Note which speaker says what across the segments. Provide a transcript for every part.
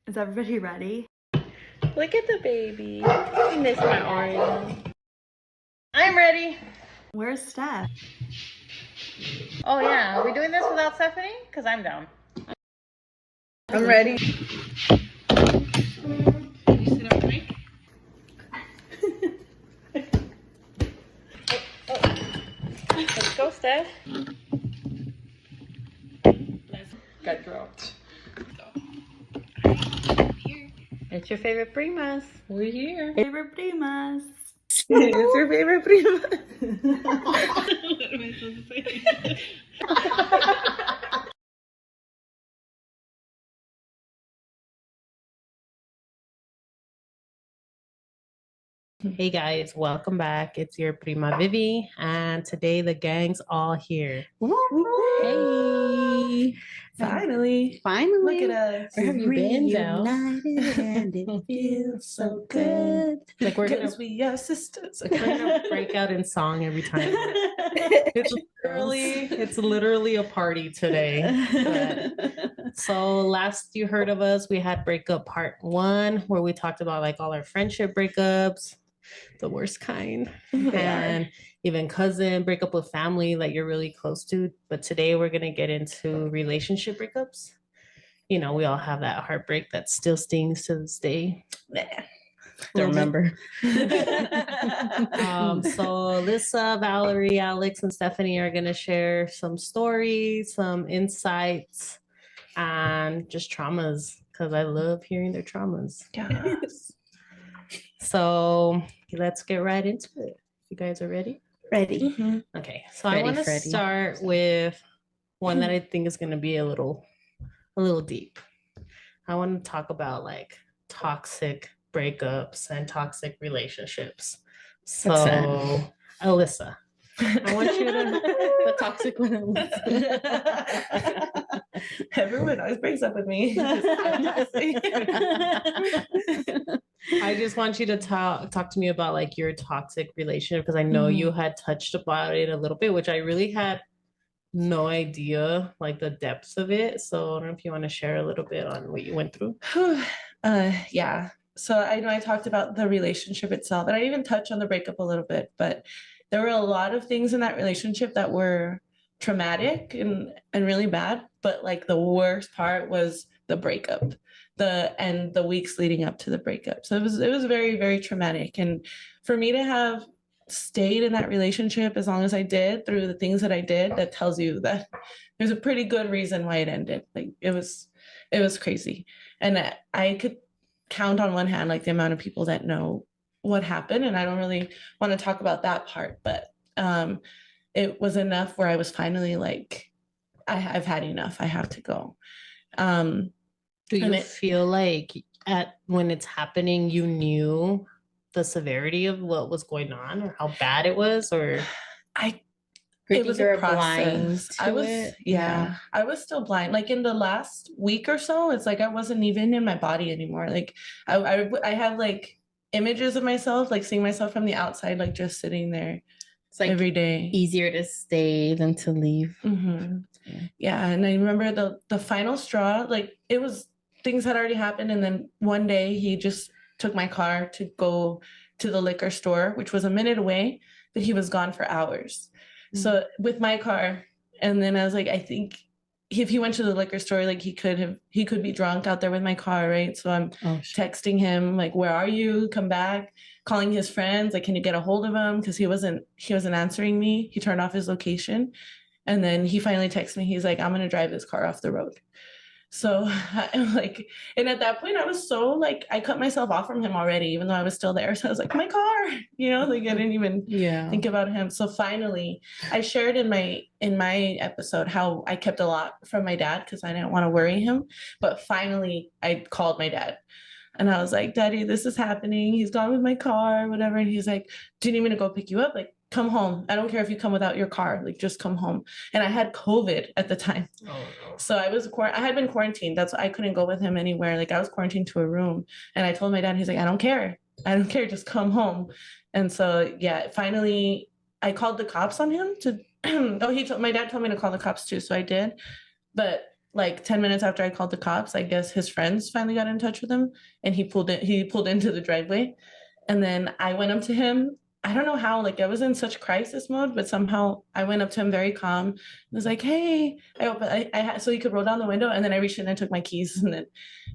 Speaker 1: Is everybody ready?
Speaker 2: Look at the baby. I miss my Oreo. I'm ready.
Speaker 1: Where's Steph?
Speaker 2: Oh yeah, are we doing this without Stephanie? Because I'm down.
Speaker 3: I'm ready.
Speaker 2: Can you sit up, Mike? Let's go, Steph.
Speaker 3: Got dropped.
Speaker 2: It's your favorite primas.
Speaker 3: We're here.
Speaker 1: Favorite primas.
Speaker 3: It's your favorite prima.
Speaker 2: What am I supposed to say? Hey guys, welcome back. It's your prima Vivi, and today the gang's all here. Hey,
Speaker 3: Finally.
Speaker 1: Finally.
Speaker 3: Look at us.
Speaker 2: where have you been, Del?
Speaker 3: Reunited and it feels so good.
Speaker 2: Like we're gonna,
Speaker 3: Because we are sisters.
Speaker 2: we're gonna break out in song every time. It's literally a party today. So last you heard of us, we had breakup part 1, where we talked about like all our friendship breakups, the worst kind, and even cousin breakup with family that you're really close to. But today we're gonna get into relationship breakups. You know, we all have that heartbreak that still stings to this day. Don't remember. So Alyssa, Valerie, Alex, and Stephanie are gonna share some stories, some insights, and just traumas, because I love hearing their traumas.
Speaker 3: Yes.
Speaker 2: So let's get right into it. You guys are ready?
Speaker 1: Ready.
Speaker 2: Okay, so
Speaker 1: Ready,
Speaker 2: I want to
Speaker 1: Freddie.
Speaker 2: start with one that I think is going to be a little deep. I want to talk about like toxic breakups and toxic relationships. So, Alyssa, I want you to the toxic one. Alyssa.
Speaker 3: Everyone always breaks up with me.
Speaker 2: I just want you to talk to me about like your toxic relationship, because I know you had touched about it a little bit, which I really had no idea like the depths of it. So I don't know if you want to share a little bit on what you went through.
Speaker 3: Yeah. So I know I talked about the relationship itself, and I even touched on the breakup a little bit, but there were a lot of things in that relationship that were traumatic and really bad. But like the worst part was the breakup, and the weeks leading up to the breakup. So it was very, very traumatic. And for me to have stayed in that relationship as long as I did through the things that I did, that tells you that there's a pretty good reason why it ended. Like it was crazy. And I could count on one hand like the amount of people that know what happened, and I don't really want to talk about that part, but it was enough where I was finally like, I've had enough. I have to go.
Speaker 2: Do you feel like when it's happening, you knew the severity of what was going on or how bad it was, or
Speaker 3: it was a process. I was still blind. Like in the last week or so, it's like I wasn't even in my body anymore. Like I have like images of myself, like seeing myself from the outside, like just sitting there. It's like every day.
Speaker 2: Easier to stay than to leave.
Speaker 3: Yeah, and I remember the final straw. Like it was, things had already happened, and then one day he just took my car to go to the liquor store, which was a minute away, but he was gone for hours. So with my car, and then I was like, I think if he went to the liquor store, like he could be drunk out there with my car, right? So I'm texting him like, where are you? Come back. Calling his friends, like, can you get a hold of him? Because he wasn't answering me. He turned off his location. And then he finally texted me. He's like, I'm gonna drive this car off the road. So I'm like, and at that point I was so like, I cut myself off from him already, even though I was still there. So I was like, my car, like I didn't even think about him. So finally I shared in my episode how I kept a lot from my dad because I didn't want to worry him. But finally I called my dad. And I was like, Daddy, this is happening. He's gone with my car, whatever. And he's like, do you need me to go pick you up? Like, come home. I don't care if you come without your car, like just come home. And I had COVID at the time. So I had been quarantined. That's why I couldn't go with him anywhere. Like I was quarantined to a room, and I told my dad, he's like, I don't care. Just come home. And so, yeah, finally I called the cops on him to, my dad told me to call the cops too. So I did, but like 10 minutes after I called the cops, I guess his friends finally got in touch with him, and he pulled into the driveway. And then I went up to him. I don't know how, like I was in such crisis mode, but somehow I went up to him very calm. I was like, "Hey," so he could roll down the window, and then I reached in and took my keys, and then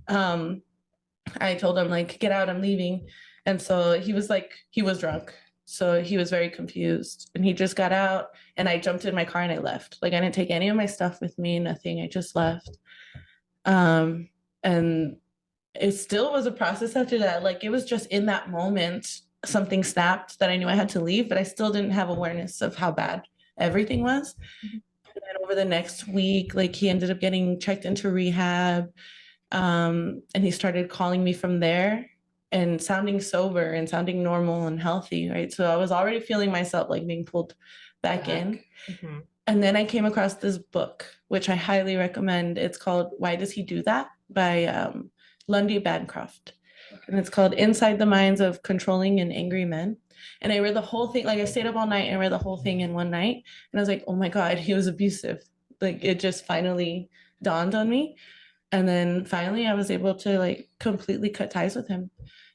Speaker 3: um, I told him like, "Get out, I'm leaving." And so he was like, he was drunk, so he was very confused, and he just got out, and I jumped in my car and I left. Like I didn't take any of my stuff with me, nothing. I just left. And it still was a process after that. Like it was just in that moment, something snapped that I knew I had to leave, but I still didn't have awareness of how bad everything was.
Speaker 1: Mhm.
Speaker 3: And then over the next week, like he ended up getting checked into rehab. And he started calling me from there and sounding sober and sounding normal and healthy, right? So I was already feeling myself like being pulled back in.
Speaker 2: Mm-hmm.
Speaker 3: And then I came across this book, which I highly recommend. It's called Why Does He Do That by Lundy Bancroft. And it's called Inside the Minds of Controlling and Angry Men. And I read the whole thing, like I stayed up all night and read the whole thing in one night. And I was like, oh my God, he was abusive. Like it just finally dawned on me. And then finally I was able to like completely cut ties with him.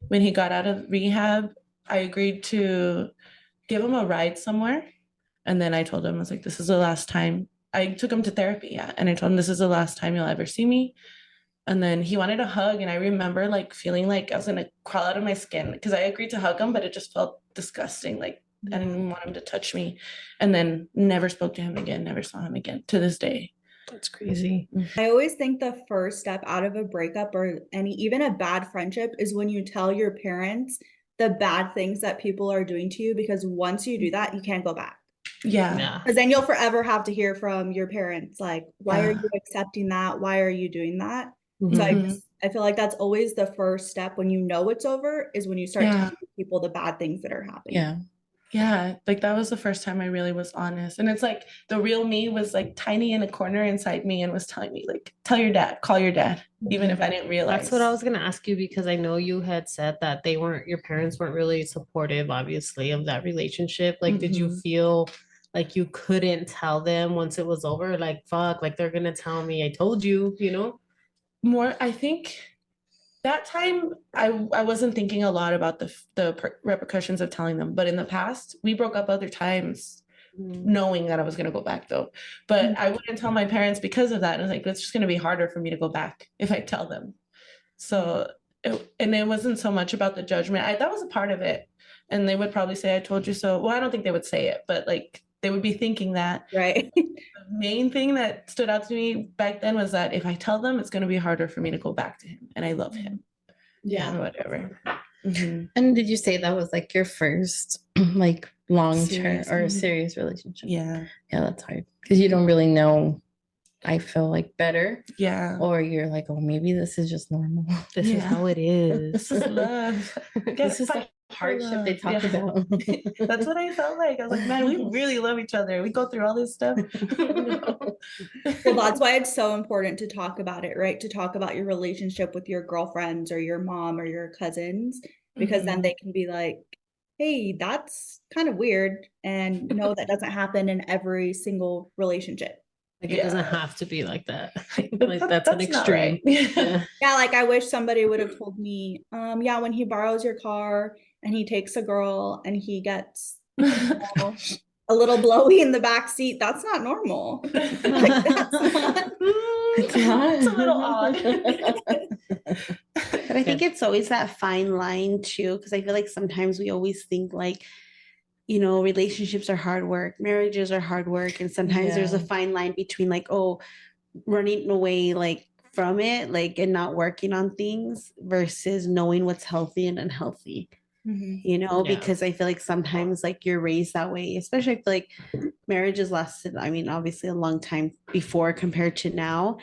Speaker 3: When he got out of rehab, I agreed to give him a ride somewhere. And then I told him, I was like, this is the last time. I took him to therapy, yeah. And I told him, this is the last time you'll ever see me. And then he wanted a hug. And I remember like feeling like I was gonna crawl out of my skin because I agreed to hug him, but it just felt disgusting. Like I didn't want him to touch me. And then never spoke to him again, never saw him again to this day.
Speaker 2: That's crazy.
Speaker 1: I always think the first step out of a breakup or even a bad friendship is when you tell your parents the bad things that people are doing to you, because once you do that, you can't go back.
Speaker 3: Yeah.
Speaker 1: Because then you'll forever have to hear from your parents, like, why are
Speaker 3: Yeah.
Speaker 1: you accepting that? Why are you doing that? So
Speaker 2: Mhm.
Speaker 1: I feel like that's always the first step when you know it's over, is when you start
Speaker 3: Yeah.
Speaker 1: telling people the bad things that are happening.
Speaker 4: Yeah.
Speaker 3: Yeah, like that was the first time I really was honest. And it's like the real me was like tiny in a corner inside me and was telling me, like, tell your dad, call your dad, even if I didn't realize.
Speaker 2: That's what I was gonna ask you, because I know you had said that your parents weren't really supportive, obviously, of that relationship. Like, did you
Speaker 3: Mhm.
Speaker 2: feel like you couldn't tell them once it was over? Like, fuck, like they're gonna tell me I told you, you know?
Speaker 3: More, I think that time I wasn't thinking a lot about the repercussions of telling them. But in the past, we broke up other times knowing that I was going to go back though. But I wouldn't tell my parents because of that. And I was like, it's just going to be harder for me to go back if I tell them. So, it wasn't so much about the judgment. That was a part of it. And they would probably say, I told you so. Well, I don't think they would say it, but like they would be thinking that.
Speaker 1: Right.
Speaker 3: The main thing that stood out to me back then was that if I tell them, it's going to be harder for me to go back to him. And I love him.
Speaker 1: Yeah.
Speaker 3: Or whatever. Mhm.
Speaker 4: And did you say that was like your first like long-term
Speaker 3: Serious,
Speaker 4: or
Speaker 3: mhm.
Speaker 4: serious relationship?
Speaker 3: Yeah.
Speaker 4: Yeah, that's hard because you don't really know. I feel like better,
Speaker 3: Yeah.
Speaker 4: or you're like, oh, maybe this is just normal.
Speaker 2: This is how it is.
Speaker 3: This is love.
Speaker 4: This is the
Speaker 3: Fight for
Speaker 4: hardship they
Speaker 3: love.
Speaker 4: talk
Speaker 3: Yeah.
Speaker 4: about.
Speaker 3: That's what I felt like. I was like, man, we really love each other. We go through all this stuff.
Speaker 1: Well, that's why it's so important to talk about it, right? To talk about your relationship with your girlfriends or your mom or your cousins, because then they can be like, hey, that's kind of weird. And no, that doesn't happen in every single relationship.
Speaker 2: Like, it doesn't have to be like that. Like,
Speaker 3: That-
Speaker 2: that's an
Speaker 3: that's not
Speaker 2: extreme.
Speaker 3: right.
Speaker 2: Yeah.
Speaker 1: Yeah, like I wish somebody would have told me, yeah, when he borrows your car and he takes a girl and he gets, you know, a little blowy in the back seat, that's not normal. Like, that's not.
Speaker 4: It's not.
Speaker 3: It's a little odd.
Speaker 5: But I think it's always that fine line too, because I feel like sometimes we always think like, you know, relationships are hard work, marriages are hard work, and sometimes there's a
Speaker 3: Yeah.
Speaker 5: fine line between like, oh, running away like from it, like, and not working on things versus knowing what's healthy and unhealthy.
Speaker 1: Mhm.
Speaker 5: You know,
Speaker 2: Yeah.
Speaker 5: because I feel like sometimes like you're raised that way, especially I feel like marriages lasted, I mean, obviously a long time before compared to now.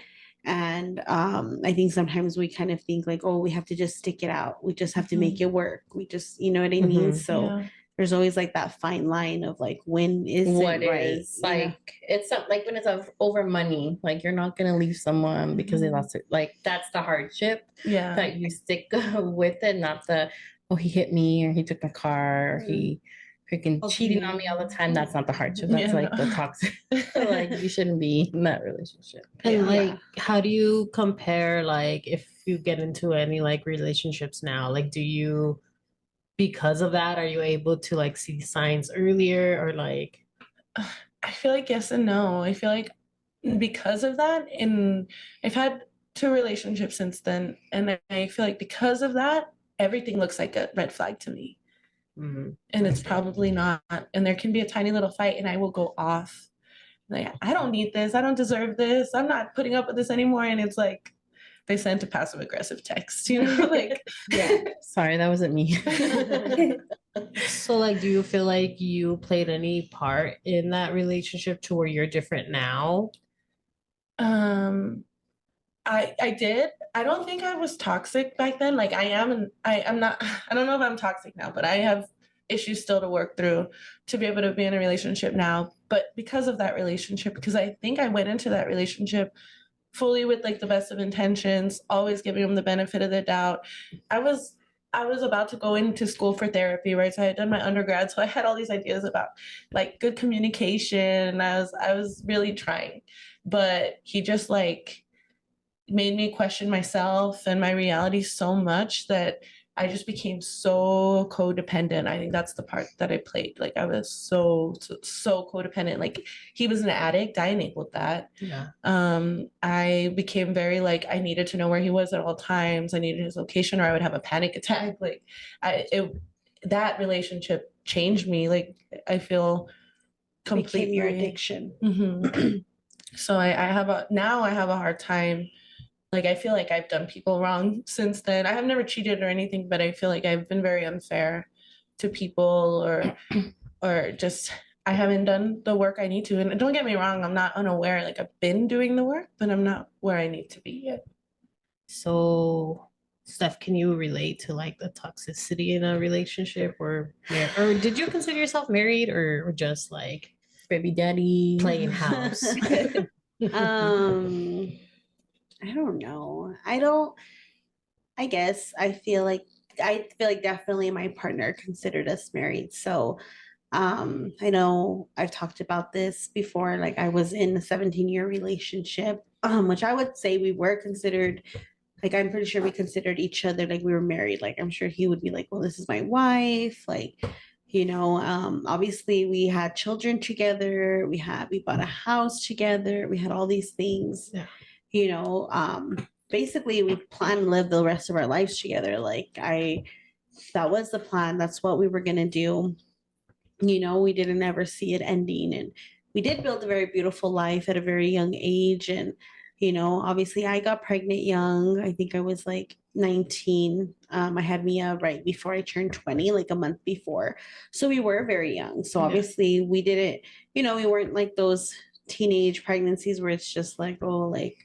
Speaker 5: And I think sometimes we kind of think like, oh, we have to just stick it out. We just have to make it work. We just, you know what I mean?
Speaker 2: Mhm.
Speaker 5: So
Speaker 3: Yeah.
Speaker 5: there's always like that fine line of like, when is
Speaker 4: What
Speaker 5: it right?
Speaker 4: is
Speaker 5: Yeah.
Speaker 4: like it's not like when it's over money, like you're not gonna leave someone because they lost it. Like that's the hardship
Speaker 3: Yeah.
Speaker 4: that you stick with it, not the, oh, he hit me or he took my car or he freaking cheating on me all the time, that's not the hardship. That's
Speaker 3: Yeah,
Speaker 4: like the
Speaker 3: no.
Speaker 4: toxic. Like you shouldn't be in that relationship.
Speaker 2: And
Speaker 3: Yeah.
Speaker 2: like, how do you compare, like, if you get into any like relationships now, like, do you, because of that, are you able to like see signs earlier or like,
Speaker 3: I feel like yes and no. I feel like because of that, and I've had 2 relationships since then, and I feel like because of that, everything looks like a red flag to me.
Speaker 2: Mhm.
Speaker 3: And it's probably not. And there can be a tiny little fight, and I will go off. Like, I don't need this. I don't deserve this. I'm not putting up with this anymore. And it's like they sent a passive aggressive text, like,
Speaker 1: Yeah.
Speaker 4: Sorry, that wasn't me.
Speaker 2: So like, do you feel like you played any part in that relationship to where you're different now?
Speaker 3: I did. I don't think I was toxic back then. Like I am, and I'm not. I don't know if I'm toxic now, but I have issues still to work through to be able to be in a relationship now. But because of that relationship, because I think I went into that relationship fully with like the best of intentions, always giving them the benefit of the doubt. I was I was about to go into school for therapy, right? So I had done my undergrad, so I had all these ideas about like good communication, and I was really trying, but he just like made me question myself and my reality so much that I just became so codependent. I think that's the part that I played. Like I was so codependent. Like he was an addict. I enabled that.
Speaker 2: Yeah.
Speaker 3: I became very like I needed to know where he was at all times. I needed his location, or I would have a panic attack. Like that relationship changed me. Like I feel completely
Speaker 5: Became your addiction.
Speaker 3: Mhm. So I have a hard time. Like I feel like I've done people wrong since then. I have never cheated or anything, but I feel like I've been very unfair to people, or just I haven't done the work I need to. And don't get me wrong, I'm not unaware. Like I've been doing the work, but I'm not where I need to be yet.
Speaker 2: So, Steph, can you relate to like the toxicity in a relationship, or did you consider yourself married, or just like
Speaker 4: Baby daddy.
Speaker 2: playing house?
Speaker 5: Um, I don't know. I feel like definitely my partner considered us married. So I know I've talked about this before. Like I was in a 17-year relationship, which I would say we were considered, like I'm pretty sure we considered each other like we were married. Like I'm sure he would be like, well, this is my wife. Like, obviously we had children together, we bought a house together, we had all these things,
Speaker 2: Yeah.
Speaker 5: basically we plan to live the rest of our lives together. That was the plan. That's what we were gonna do. We didn't ever see it ending, and we did build a very beautiful life at a very young age. And obviously I got pregnant young. I think I was like 19. I had Mia right before I turned 20, like a month before, so we were very young. So
Speaker 2: Yeah.
Speaker 5: obviously we didn't, we weren't like those teenage pregnancies where it's just like, oh, like,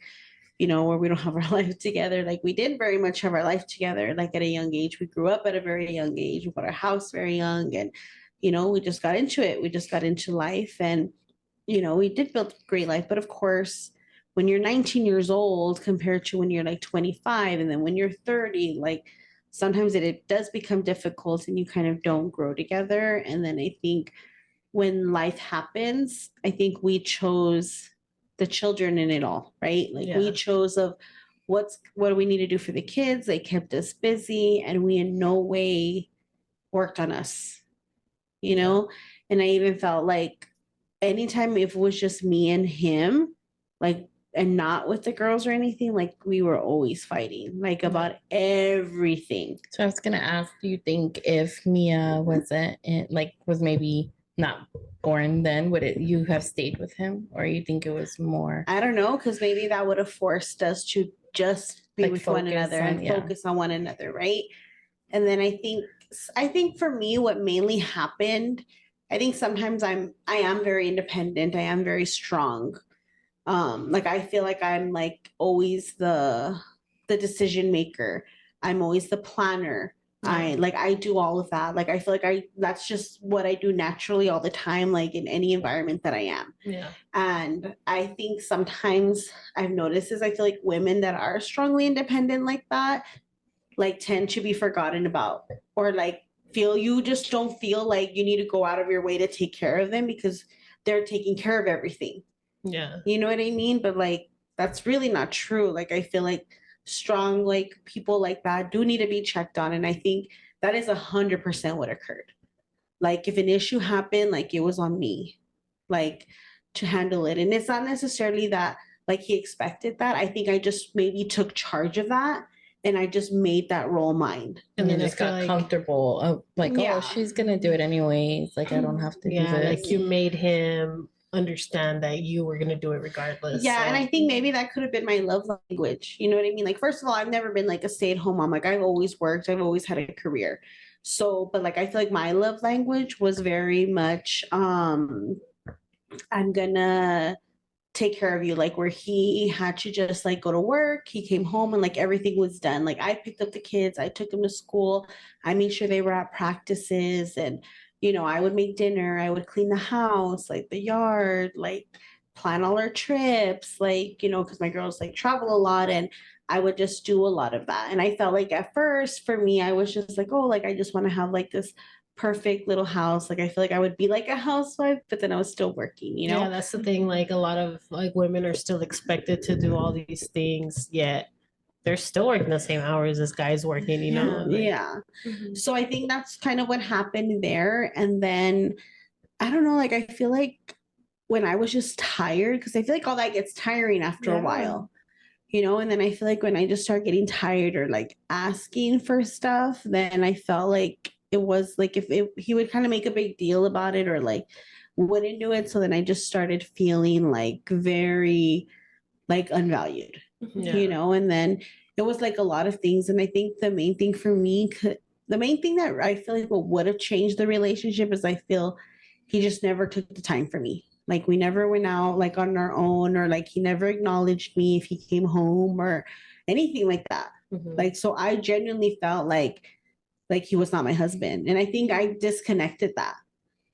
Speaker 5: where we don't have our life together. Like we did very much have our life together. Like at a young age, we grew up at a very young age. We bought our house very young, and we just got into it. We just got into life, and we did build a great life. But of course, when you're 19 years old compared to when you're like 25, and then when you're 30, like sometimes it does become difficult, and you kind of don't grow together. And then I think when life happens, I think we chose the children in it all, right? Like we
Speaker 2: Yeah.
Speaker 5: chose of what do we need to do for the kids? They kept us busy, and we in no way worked on us, And I even felt like anytime if it was just me and him, like, and not with the girls or anything, like we were always fighting, like about everything.
Speaker 4: So I was gonna ask, do you think if Mia wasn't was maybe not born then, would you have stayed with him, or you think it was more?
Speaker 5: I don't know, because maybe that would have forced us to just be
Speaker 4: Like
Speaker 5: with one
Speaker 4: focus
Speaker 5: another
Speaker 4: on-
Speaker 5: and
Speaker 4: yeah.
Speaker 5: focus on one another, right? And then I think for me, what mainly happened, I think sometimes I am very independent. I am very strong. Like I feel like I'm like always the decision maker. I'm always the planner. I do all of that. Like I feel like that's just what I do naturally all the time, like in any environment that I am.
Speaker 2: Yeah.
Speaker 5: And I think sometimes I've noticed is I feel like women that are strongly independent like that, like tend to be forgotten about, or like you just don't feel like you need to go out of your way to take care of them because they're taking care of everything.
Speaker 2: Yeah.
Speaker 5: You know what I mean? But like that's really not true. Like I feel like strong like people like that do need to be checked on. And I think that is 100% what occurred. Like if an issue happened, like it was on me, like to handle it. And it's not necessarily that like he expected that. I think I just maybe took charge of that and I just made that role mine.
Speaker 4: And then
Speaker 2: I
Speaker 4: just
Speaker 2: feel
Speaker 4: got
Speaker 2: like-
Speaker 4: comfortable. Like,
Speaker 5: Yeah.
Speaker 4: oh, she's gonna do it anyways. Like, I don't have to do
Speaker 2: Yeah,
Speaker 4: this.
Speaker 2: like you made him understand that you were gonna do it regardless.
Speaker 5: Yeah,
Speaker 2: so.
Speaker 5: and I think maybe that could have been my love language. You know what I mean? Like, first of all, I've never been like a stay-at-home mom. Like, I've always worked, I've always had a career. So, but like I feel like my love language was very much I'm gonna take care of you, like where he had to just like go to work, he came home and like everything was done. Like I picked up the kids, I took them to school, I made sure they were at practices, and you know, I would make dinner, I would clean the house, like the yard, like plan all our trips, like, you know, because my girls like travel a lot, and I would just do a lot of that. And I felt like at first for me, I was just like, oh, like I just want to have like this perfect little house. Like I feel like I would be like a housewife, but then I was still working, you know?
Speaker 2: Yeah, that's the thing. Like a lot of like women are still expected to do all these things, yet they're still working the same hours as guys working, you know? Like,
Speaker 5: Yeah.
Speaker 1: Mhm.
Speaker 5: So I think that's kind of what happened there. And then I don't know, like I feel like when I was just tired, because I feel like all that gets tiring after a
Speaker 1: Yeah.
Speaker 5: while, you know? And then I feel like when I just start getting tired or like asking for stuff, then I felt like it was like he would kind of make a big deal about it or like wouldn't do it. So then I just started feeling like very like unvalued,
Speaker 2: yeah.
Speaker 5: you know? And then it was like a lot of things. And I think the main thing for me, the main thing that I feel like what would have changed the relationship is I feel he just never took the time for me. Like we never went out like on our own, or like he never acknowledged me if he came home or anything like that.
Speaker 2: Mhm.
Speaker 5: Like, so I genuinely felt like he was not my husband. And I think I disconnected that.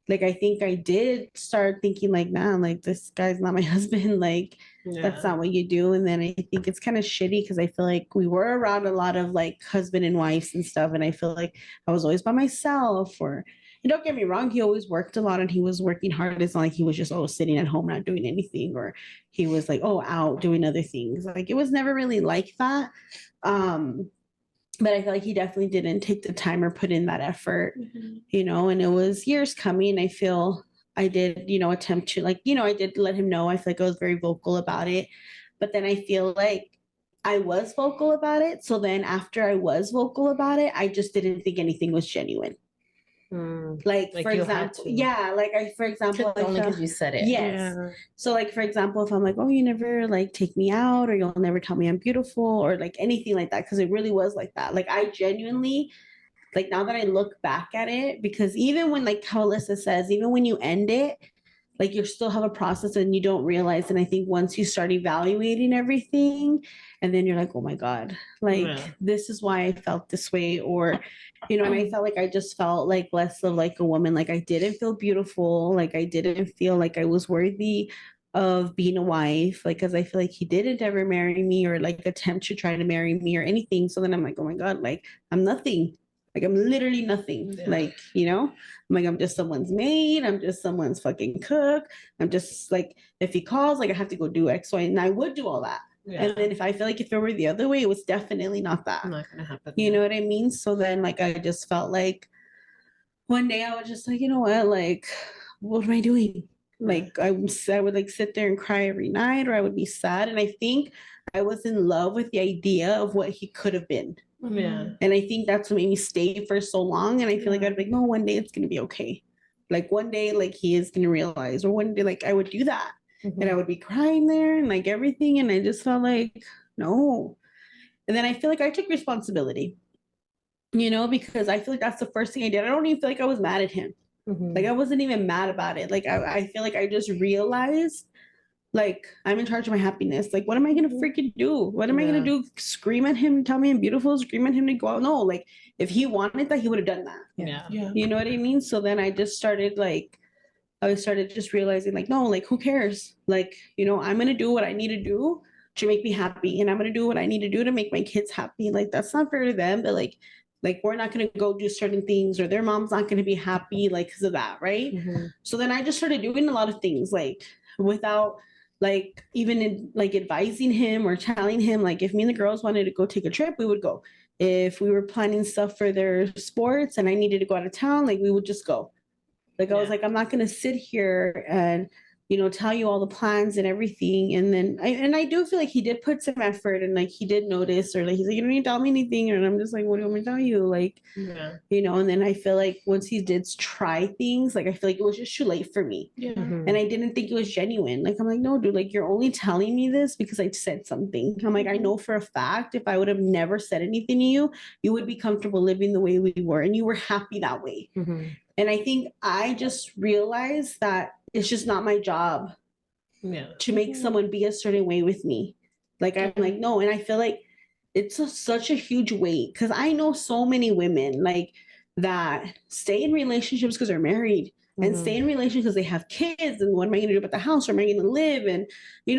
Speaker 5: Like, I think I did start thinking like, man, like this guy's not my husband. Like, that's
Speaker 2: Yeah.
Speaker 5: not what you do. And then I think it's kind of shitty because I feel like we were around a lot of like husband and wives and stuff. And I feel like I was always by myself, or, and don't get me wrong, he always worked a lot and he was working hard. It's not like he was just, oh, sitting at home, not doing anything, or he was like, oh, out doing other things. Like, it was never really like that. But I feel like he definitely didn't take the time or put in that effort, you know, and it was years coming. I feel I did, you know, attempt to like, you know, I did let him know. I feel like I was very vocal about it. But then I feel like I was vocal about it. So then after I was vocal about it, I just didn't think anything was genuine.
Speaker 2: Mm.
Speaker 5: Like
Speaker 2: Like
Speaker 5: for
Speaker 2: you had
Speaker 5: example,
Speaker 2: to.
Speaker 5: yeah, like for example, I
Speaker 4: Only
Speaker 5: felt-
Speaker 4: because you said it.
Speaker 5: yes.
Speaker 2: Yeah.
Speaker 5: So like for example, if I'm like, oh, you never like take me out, or you'll never tell me I'm beautiful, or like anything like that, because it really was like that. Like I genuinely, like now that I look back at it, because even when like how Alyssa says, even when you end it, like you still have a process and you don't realize. And I think once you start evaluating everything, and then you're like, oh my God, like
Speaker 2: Yeah.
Speaker 5: this is why I felt this way, or you know, and I felt like I just felt like less of like a woman. Like I didn't feel beautiful, like I didn't feel like I was worthy of being a wife, like because I feel like he didn't ever marry me or like attempt to try to marry me or anything. So then I'm like, oh my God, like I'm nothing. Like I'm literally nothing.
Speaker 2: Yeah.
Speaker 5: Like, you know, I'm like, I'm just someone's maid. I'm just someone's fucking cook. I'm just like, if he calls, like I have to go do X, Y, and I would do all that.
Speaker 2: Yeah.
Speaker 5: And then if I feel like if it were the other way, it was definitely not that.
Speaker 2: Not gonna happen.
Speaker 5: You know what I mean? So then like I just felt like one day I was just like, you know what, like, what am I doing? Like I would like sit there and cry every night, or I would be sad. And I think I was in love with the idea of what he could have been.
Speaker 2: Yeah.
Speaker 5: And I think that's what made me stay for so long. And I feel like I'd be like, no, one day it's gonna be okay. Like one day, like he is gonna realize, or one day, like I would do that.
Speaker 2: Mhm.
Speaker 5: And I would be crying there and like everything. And I just felt like, no. And then I feel like I took responsibility, you know, because I feel like that's the first thing I did. I don't even feel like I was mad at him.
Speaker 2: Mhm.
Speaker 5: Like I wasn't even mad about it. Like I feel like I just realized like I'm in charge of my happiness. Like what am I gonna freaking do? What am I gonna
Speaker 2: Yeah.
Speaker 5: do? Scream at him, tell me I'm beautiful, scream at him to go out? No, like if he wanted that, he would have done that.
Speaker 2: Yeah.
Speaker 3: Yeah.
Speaker 5: You know what I mean? So then I just started like I started just realizing like, no, like who cares? Like, you know, I'm gonna do what I need to do to make me happy. And I'm gonna do what I need to do to make my kids happy. Like that's not fair to them, but like Like, we're not going to go do certain things, or their mom's not going to be happy, like, because of that, right?
Speaker 2: Mhm.
Speaker 5: So then I just started doing a lot of things, like, without, like, even like advising him or telling him, like, if me and the girls wanted to go take a trip, we would go. If we were planning stuff for their sports and I needed to go out of town, like, we would just go. Like, I was
Speaker 2: Yeah.
Speaker 5: like, I'm not going to sit here and, tell you all the plans and everything. And then I do feel like he did put some effort, and like he did notice, or like he's like, you don't need to tell me anything. And I'm just like, what do you want me to tell you? Like,
Speaker 2: Yeah.
Speaker 5: and then I feel like once he did try things, like I feel like it was just too late for me.
Speaker 3: Yeah.
Speaker 2: Mhm.
Speaker 5: And I didn't think it was genuine. Like, I'm like, no, dude, like, you're only telling me this because I said something. I'm like, I know for a fact if I would have never said anything to you, you would be comfortable living the way we were, and you were happy that way.
Speaker 2: Mhm.
Speaker 5: And I think I just realized that it's just not my job
Speaker 2: Yeah.
Speaker 5: to make someone be a certain way with me. Like, I'm like, no. And I feel like it's such a huge weight, because I know so many women like that stay in relationships because they're married, and
Speaker 2: Mhm.
Speaker 5: stay in relationships because they have kids, and what am I going to do about the house? Where am I going to live? And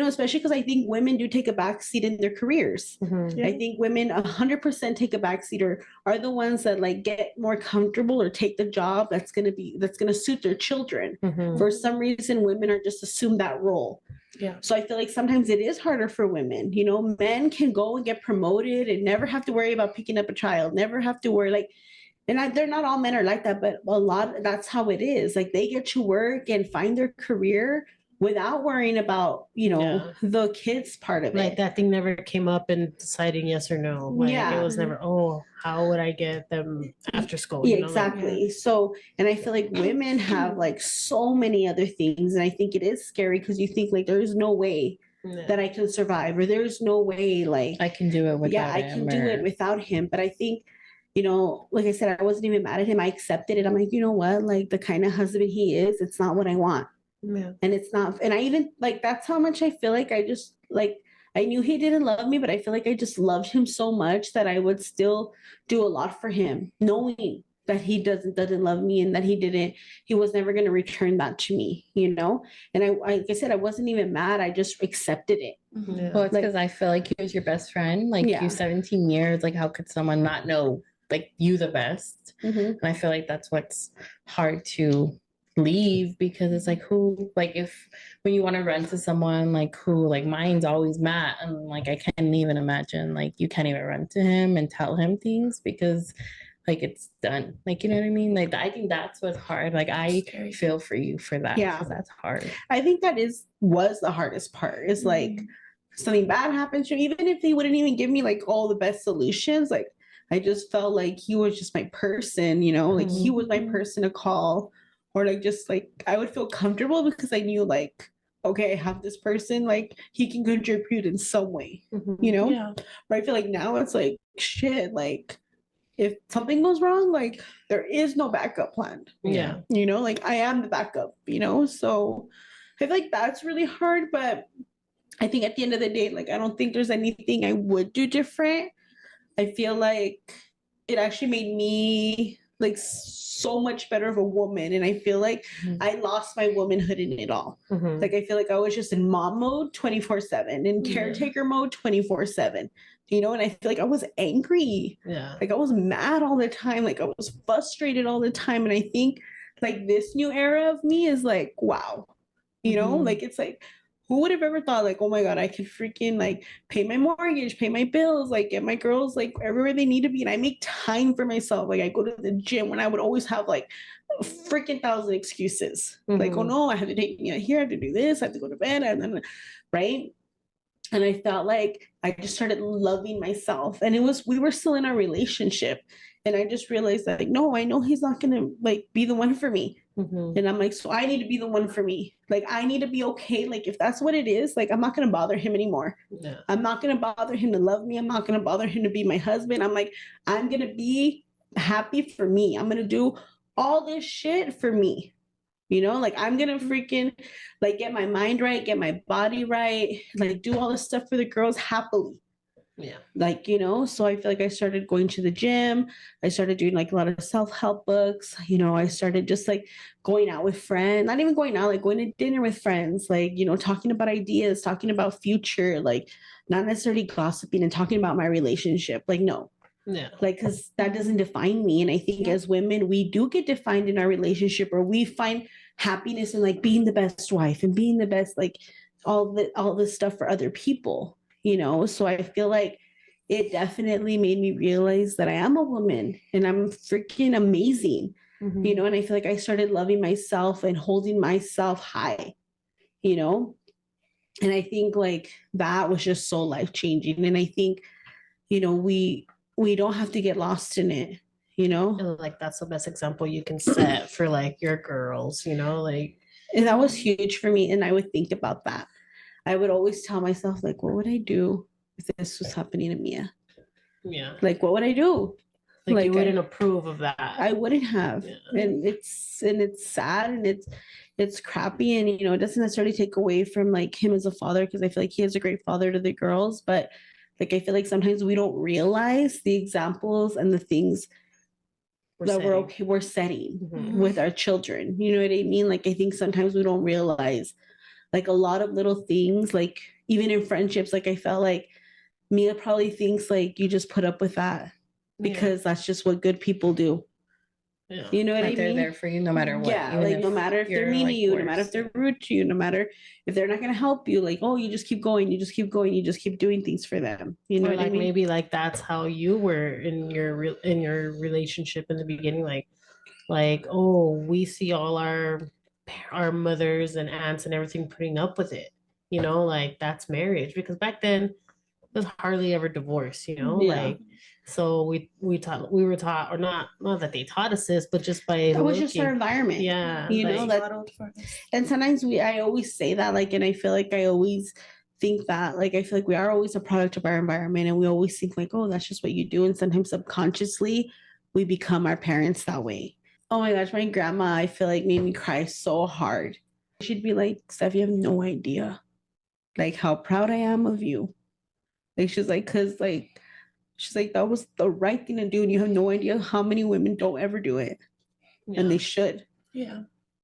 Speaker 5: especially because I think women do take a backseat in their careers.
Speaker 2: Mhm.
Speaker 5: I think women 100% take a backseat, or are the ones that like get more comfortable or take the job that's going to suit their children.
Speaker 2: Mhm.
Speaker 5: For some reason, women are just assume that role.
Speaker 3: Yeah.
Speaker 5: So I feel like sometimes it is harder for women. Men can go and get promoted and never have to worry about picking up a child, never have to worry, like, they're not all men are like that, but a lot, that's how it is. Like, they get to work and find their career without worrying about,
Speaker 2: Yeah.
Speaker 5: the kids part of
Speaker 2: Like
Speaker 5: it.
Speaker 2: that thing never came up in deciding yes or no. Like
Speaker 5: Yeah.
Speaker 2: it was never, oh, how would I get them after school?
Speaker 5: Yeah,
Speaker 2: Like,
Speaker 5: exactly. So, and I feel like women have like so many other things. And I think it is scary because you think like, there's no way
Speaker 2: yeah.
Speaker 5: that I can survive, or there's no way like
Speaker 4: I can do it without
Speaker 5: I
Speaker 4: him.
Speaker 5: can do it
Speaker 4: or-
Speaker 5: without him. But I think, like I said, I wasn't even mad at him. I accepted it. I'm like, you know what? Like, the kind of husband he is, it's not what I want.
Speaker 2: Yeah.
Speaker 5: And it's not, and I even like, that's how much I feel like I just like, I knew he didn't love me, but I feel like I just loved him so much that I would still do a lot for him, knowing that he doesn't love me, and that he was never going to return that to me, And like I said, I wasn't even mad. I just accepted it.
Speaker 2: Yeah.
Speaker 4: Well, it's
Speaker 5: Like-
Speaker 4: because I feel like he was your best friend. Like
Speaker 5: Yeah.
Speaker 4: you 17 years. Like, how could someone not know like you the best?
Speaker 5: Mhm.
Speaker 4: And I feel like that's what's hard to leave, because it's like, who, like, if when you want to run to someone, like, who, like, mine's always Matt, and like I can't even imagine, like, you can't even run to him and tell him things because like it's done. Like, you know what I mean? Like, I think that's what's hard. Like, I
Speaker 3: Scary.
Speaker 4: feel for you for that,
Speaker 5: Yeah.
Speaker 4: because that's hard.
Speaker 5: I think that was the hardest part, is like something bad happens to you, even if they wouldn't even give me like all the best solutions, like I just felt like he was just my person, like he was my person to call, or like just like I would feel comfortable because I knew like, okay, I have this person, like he can contribute in some way,
Speaker 2: Mhm.
Speaker 3: Yeah.
Speaker 5: But I feel like now it's like shit, like if something goes wrong, like there is no backup plan.
Speaker 2: Yeah.
Speaker 5: Like I am the backup, so I feel like that's really hard. But I think at the end of the day, like I don't think there's anything I would do different. I feel like it actually made me like so much better of a woman, and I feel like
Speaker 4: Mhm.
Speaker 5: I lost my womanhood in it all.
Speaker 2: Mhm.
Speaker 5: Like I feel like I was just in mom mode 24/7, in
Speaker 2: Yeah.
Speaker 5: caretaker mode 24/7, and I feel like I was angry.
Speaker 2: Yeah.
Speaker 5: Like I was mad all the time. Like I was frustrated all the time. And I think like this new era of me is like, wow,
Speaker 2: Mhm.
Speaker 5: like it's like, who would have ever thought like, oh my God, I could freaking like pay my mortgage, pay my bills, like get my girls like everywhere they need to be. And I make time for myself. Like I go to the gym when I would always have like a freaking thousand excuses. Like, oh
Speaker 2: Mhm.
Speaker 5: no, I have to take me out here, I have to do this, I have to go to bed, and then right. And I felt like I just started loving myself. And we were still in our relationship. And I just realized that, like, no, I know he's not going to like be the one for me.
Speaker 2: Mhm.
Speaker 5: And I'm like, so I need to be the one for me. Like, I need to be okay. Like, if that's what it is, like, I'm not going to bother him anymore.
Speaker 2: Yeah.
Speaker 5: I'm not going to bother him to love me. I'm not going to bother him to be my husband. I'm like, I'm going to be happy for me. I'm going to do all this shit for me. Like I'm gonna freaking like get my mind right, get my body right, like do all this stuff for the girls happily.
Speaker 2: Yeah.
Speaker 5: Like, so I feel like I started going to the gym. I started doing like a lot of self-help books. I started just like going out with friends, not even going out, like going to dinner with friends, like, talking about ideas, talking about future, like not necessarily gossiping and talking about my relationship. Like, no,
Speaker 2: Yeah.
Speaker 5: Like, because that doesn't define me. And I think as women, we do get defined in our relationship, or we find happiness in like being the best wife and being the best, like all this stuff for other people, you know? So I feel like it definitely made me realize that I am a woman and I'm freaking amazing, you know? And I feel like I started loving myself and holding myself high, you know? And I think like that was just so life changing. And I think, you know, we don't have to get lost in it, you know?
Speaker 2: And like that's the best example you can set for like your girls, you know, like
Speaker 5: And that was huge for me. And I would think about that. I would always tell myself, like, what would I do if this was happening to Mia?
Speaker 2: yeah.
Speaker 5: Like, what would I do?
Speaker 2: Like you
Speaker 5: Like,
Speaker 2: wouldn't approve of that.
Speaker 5: I wouldn't have.
Speaker 2: Yeah.
Speaker 5: And it's sad and it's crappy. And you know, it doesn't necessarily take away from like him as a father, because I feel like he is a great father to the girls. But like I feel like sometimes we don't realize the examples and the things that we're setting with our children. You know what I mean? Like I think sometimes we don't realize like a lot of little things, like even in friendships, like I felt like Mia probably thinks like you just put up with that because that's just what good people do.
Speaker 2: Yeah.
Speaker 5: You know what
Speaker 4: Like
Speaker 5: I
Speaker 4: they're
Speaker 5: mean?
Speaker 4: there for you no matter what.
Speaker 5: Yeah,
Speaker 4: even
Speaker 5: like no matter if they're
Speaker 4: you're,
Speaker 5: mean to
Speaker 4: like,
Speaker 5: you, no matter if
Speaker 4: worse.
Speaker 5: they're rude to you, no matter if they're not gonna help you, like, oh, you just keep going, you just keep going, you just keep doing things for them. You know
Speaker 2: Or
Speaker 5: what I
Speaker 2: like
Speaker 5: mean?
Speaker 2: maybe like that's how you were in your relationship in the beginning, like oh, we see all our mothers and aunts and everything putting up with it, you know, like that's marriage, because back then it was hardly ever divorce, you know.
Speaker 5: Yeah.
Speaker 2: Like so we were taught, or not that they taught us this, but just by
Speaker 5: That was just our environment.
Speaker 2: yeah,
Speaker 5: You know,
Speaker 2: like,
Speaker 5: that and sometimes I always say that, like, and I feel like I always think that, like, I feel like we are always a product of our environment, and we always think like, oh, that's just what you do. And sometimes subconsciously we become our parents that way. Oh my gosh, my grandma, I feel like made me cry so hard. She'd be like, Steph, you have no idea like how proud I am of you. Like she's like, cause like she's like, that was the right thing to do, and you have no idea how many women don't ever do it.
Speaker 2: yeah.
Speaker 5: And they should.
Speaker 3: Yeah.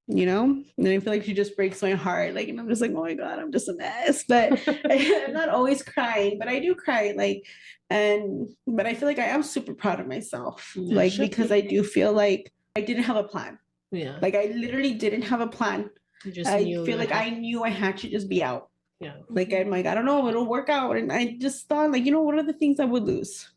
Speaker 5: You know? And I feel like she just breaks my heart. Like, and I'm just like, oh my God, I'm just a mess. But I'm not always crying, but I do cry. Like, but I feel like I am super proud of myself.
Speaker 2: Yeah,
Speaker 5: like,
Speaker 2: should
Speaker 5: because
Speaker 2: be.
Speaker 5: I do feel like I didn't have a plan.
Speaker 2: Yeah.
Speaker 5: Like, I literally didn't have a plan.
Speaker 2: You just
Speaker 5: I
Speaker 2: knew
Speaker 5: feel
Speaker 2: you
Speaker 5: like
Speaker 2: had-
Speaker 5: I knew I had to just be out.
Speaker 2: yeah.
Speaker 5: Like, I'm like, I don't know, it'll work out. And I just thought, like, you know, what are the things I would lose?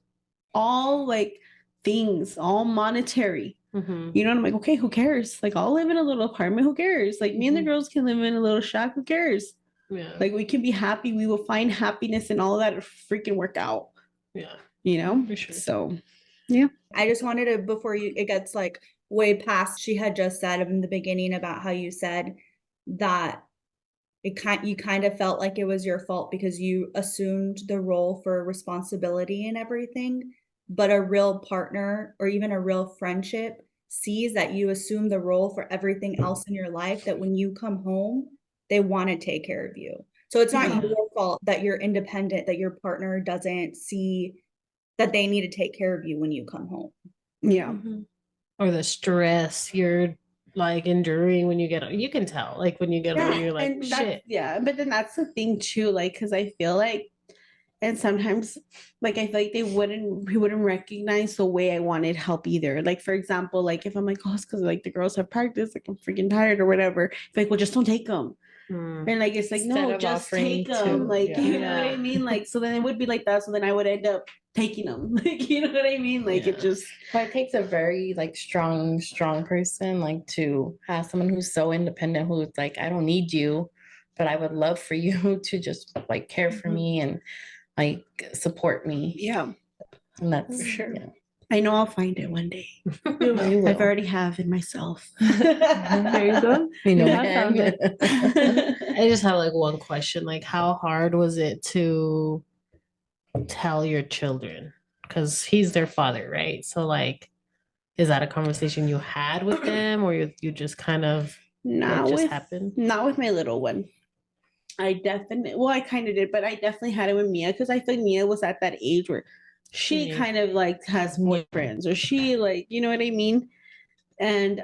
Speaker 5: All like things, all monetary. You know, and I'm like, okay, who cares? Like, I'll live in a little apartment. Who cares? Like, me and the girls can live in a little shack. Who cares?
Speaker 2: Yeah.
Speaker 5: Like, we can be happy. We will find happiness and all of that to freaking work out.
Speaker 2: Yeah.
Speaker 5: You know?
Speaker 2: For sure.
Speaker 5: So, yeah.
Speaker 1: I just wanted to, before it gets like way past, she had just said in the beginning about how you said that you kind of felt like it was your fault because you assumed the role for responsibility and everything. But a real partner or even a real friendship sees that you assume the role for everything else in your life, that when you come home, they want to take care of you. So it's not your fault that you're independent, that your partner doesn't see that they need to take care of you when you come home.
Speaker 5: Yeah.
Speaker 2: Or the stress you're like enduring when you get, you can tell, like when you get home, you're like, shit.
Speaker 5: Yeah. But then that's the thing too, like, because I feel like, and sometimes like I feel like he wouldn't recognize the way I wanted help either. Like, for example, like if I'm like, oh, it's because like the girls have practice, like I'm freaking tired or whatever. It's like, well, just don't take them. And like it's like,
Speaker 4: Instead
Speaker 5: no,
Speaker 4: of
Speaker 5: just
Speaker 4: offering
Speaker 5: take them.
Speaker 4: to-
Speaker 5: Like,
Speaker 4: yeah.
Speaker 5: you know what I mean? Like, so then it would be like that. So then I would end up taking them. Like, you know what I mean? Like it just
Speaker 4: But it takes a very like strong person like to have someone who's so independent, who's like, I don't need you, but I would love for you to just like care for me and like support me.
Speaker 5: Yeah.
Speaker 4: And that's
Speaker 5: For sure.
Speaker 4: yeah.
Speaker 5: I know I'll find it one day.
Speaker 4: You will.
Speaker 5: I've already have in myself.
Speaker 3: There you go.
Speaker 4: You know,
Speaker 3: You have found
Speaker 4: man.
Speaker 2: I just have like one question, like how hard was it to tell your children? Because he's their father, right? So like, is that a conversation you had with them, or you just kind of
Speaker 5: Not
Speaker 2: it just
Speaker 5: with
Speaker 2: happened?
Speaker 5: not with my little one. I kind of did, but I definitely had it with Mia because I feel like Mia was at that age where she
Speaker 2: Mhm.
Speaker 5: kind of like has boyfriends or she like, you know what I mean? And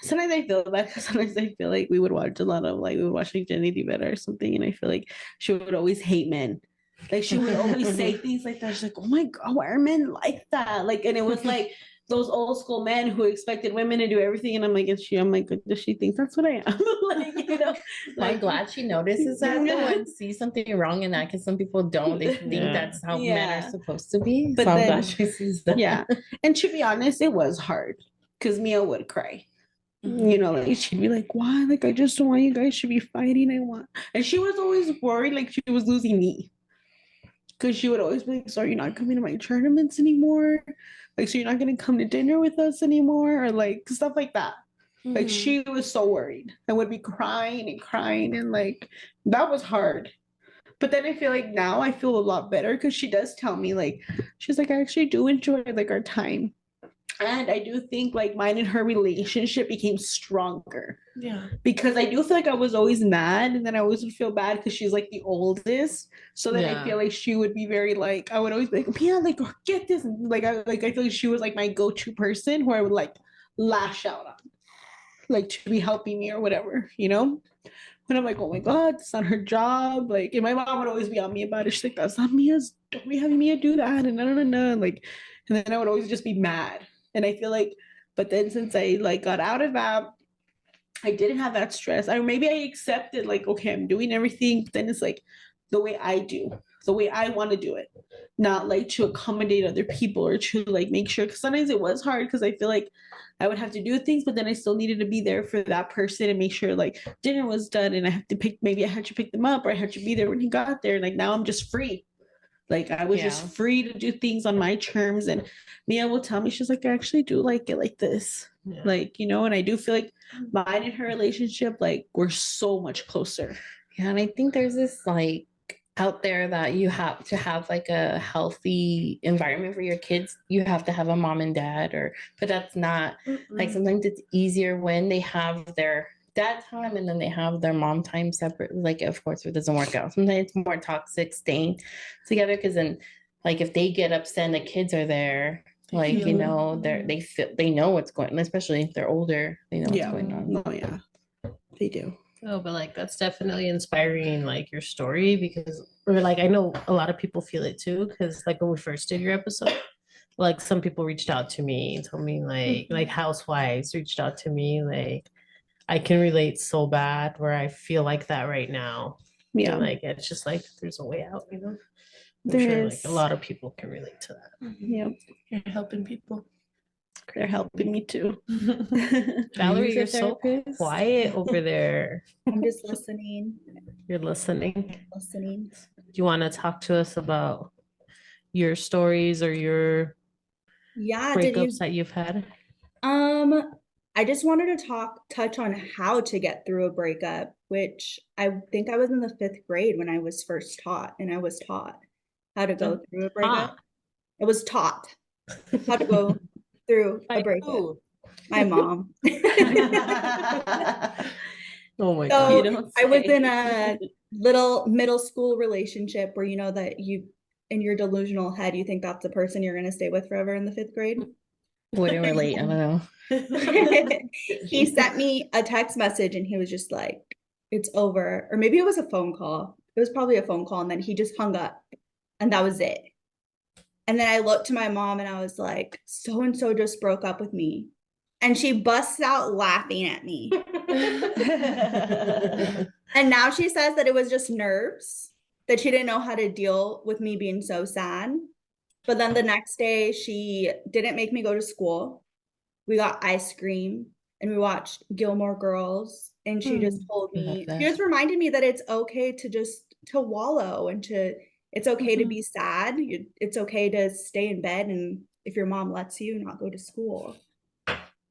Speaker 5: sometimes I feel bad because sometimes I feel like we would watch a lot of like we would watch like Jenny Di Better or something, and I feel like she would always hate men. Like she would always say things like that. She's like, "Oh my god, why are men like that?" Like, and it was like those old school men who expected women to do everything. And I'm like, does she think that's what I am? Like,
Speaker 4: I'm
Speaker 5: like,
Speaker 4: glad she notices that though and sees something wrong in that, because some people don't. They think
Speaker 2: Yeah.
Speaker 4: that's how men are supposed to be.
Speaker 5: But
Speaker 4: So I'm
Speaker 5: then-
Speaker 4: glad she sees that.
Speaker 5: yeah. And to be honest, it was hard because Mia would cry. You know, like she'd be like, "Why? Like, I just don't want you guys should be fighting. I want," and she was always worried like she was losing me. Because she would always be like, "So you're not coming to my tournaments anymore? Like, so you're not gonna come to dinner with us anymore?" Or like stuff like that. Like she was so worried and would be crying and like that was hard. But then I feel like now I feel a lot better because she does tell me like she's like, "I actually do enjoy like our time." And I do think like mine and her relationship became stronger.
Speaker 3: Yeah.
Speaker 5: Because I do feel like I was always mad and then I always would feel bad because she's like the oldest. So then I feel like she would be very like, I would always be like, "Yeah, like get this." And, I feel like she was like my go-to person who I would like lash out on, like to be helping me or whatever, you know? And I'm like, "Oh my God, it's not her job." Like, and my mom would always be on me about it. She's like, "That's not Mia's, don't be having Mia do that." And no. Like, and then I would always just be mad. And I feel like, but then since I like got out of that, I didn't have that stress. Or maybe I accepted like, okay, I'm doing everything. But then it's like the way I do, the way I want to do it, not like to accommodate other people or to like make sure. Because sometimes it was hard because I feel like I would have to do things, but then I still needed to be there for that person and make sure like dinner was done and I have to pick, maybe I had to pick them up or I had to be there when he got there. Like now I'm just free. Like I was just free to do things on my terms. And Mia will tell me, she's like, "I actually do like it like this."
Speaker 2: Yeah.
Speaker 5: Like, you know, and I do feel like mine and her relationship, like we're so much closer.
Speaker 4: Yeah, and I think there's this like out there that you have to have like a healthy environment for your kids. You have to have a mom and dad, or but that's not like sometimes it's easier when they have their dad time and then they have their mom time separate. Like, of course, it doesn't work out. Sometimes it's more toxic staying together because then, like, if they get upset and the kids are there, like you know, they know what's going on, especially if they're older. They know what's going on.
Speaker 5: Oh yeah, they do.
Speaker 2: Oh, but like that's definitely inspiring, like your story, because or like I know a lot of people feel it too, because like when we first did your episode, like some people reached out to me and told me like housewives reached out to me, like I can relate so bad where I feel like that right now.
Speaker 5: Yeah,
Speaker 2: And like it's just like there's a way out, you know. I'm
Speaker 5: there
Speaker 2: sure
Speaker 5: is.
Speaker 2: like a lot of people can relate to that.
Speaker 5: Yeah,
Speaker 3: You're helping people.
Speaker 5: they're helping me too.
Speaker 2: Valerie,
Speaker 4: a
Speaker 2: you're so
Speaker 4: therapist?
Speaker 2: quiet over there.
Speaker 1: I'm just listening.
Speaker 2: You're listening.
Speaker 1: Listening.
Speaker 2: Do you want to talk to us about your stories or your
Speaker 1: Yeah, did you
Speaker 2: breakups that you've had?
Speaker 1: I just wanted to touch on how to get through a breakup, which I think I was in the 5th grade when I was first taught, and I was taught how to go through a breakup. I was taught how to go through a breakup. My mom.
Speaker 2: Oh my
Speaker 1: So
Speaker 2: God.
Speaker 1: I was in a little middle school relationship where you know that you in your delusional head you think that's the person you're going to stay with forever in the 5th grade.
Speaker 4: Wouldn't relate. I don't know.
Speaker 1: He sent me a text message and he was just like, "It's over." Or maybe it was a phone call. It was probably a phone call, and then he just hung up and that was it. And then I looked to my mom and I was like, "So and so just broke up with me." And she busts out laughing at me. And now she says that it was just nerves, that she didn't know how to deal with me being so sad. But then the next day, she didn't make me go to school. We got ice cream and we watched Gilmore Girls. And she just told me, she just reminded me that it's okay to just to wallow and it's okay to be sad. It's okay to stay in bed. And if your mom lets you, not go to school.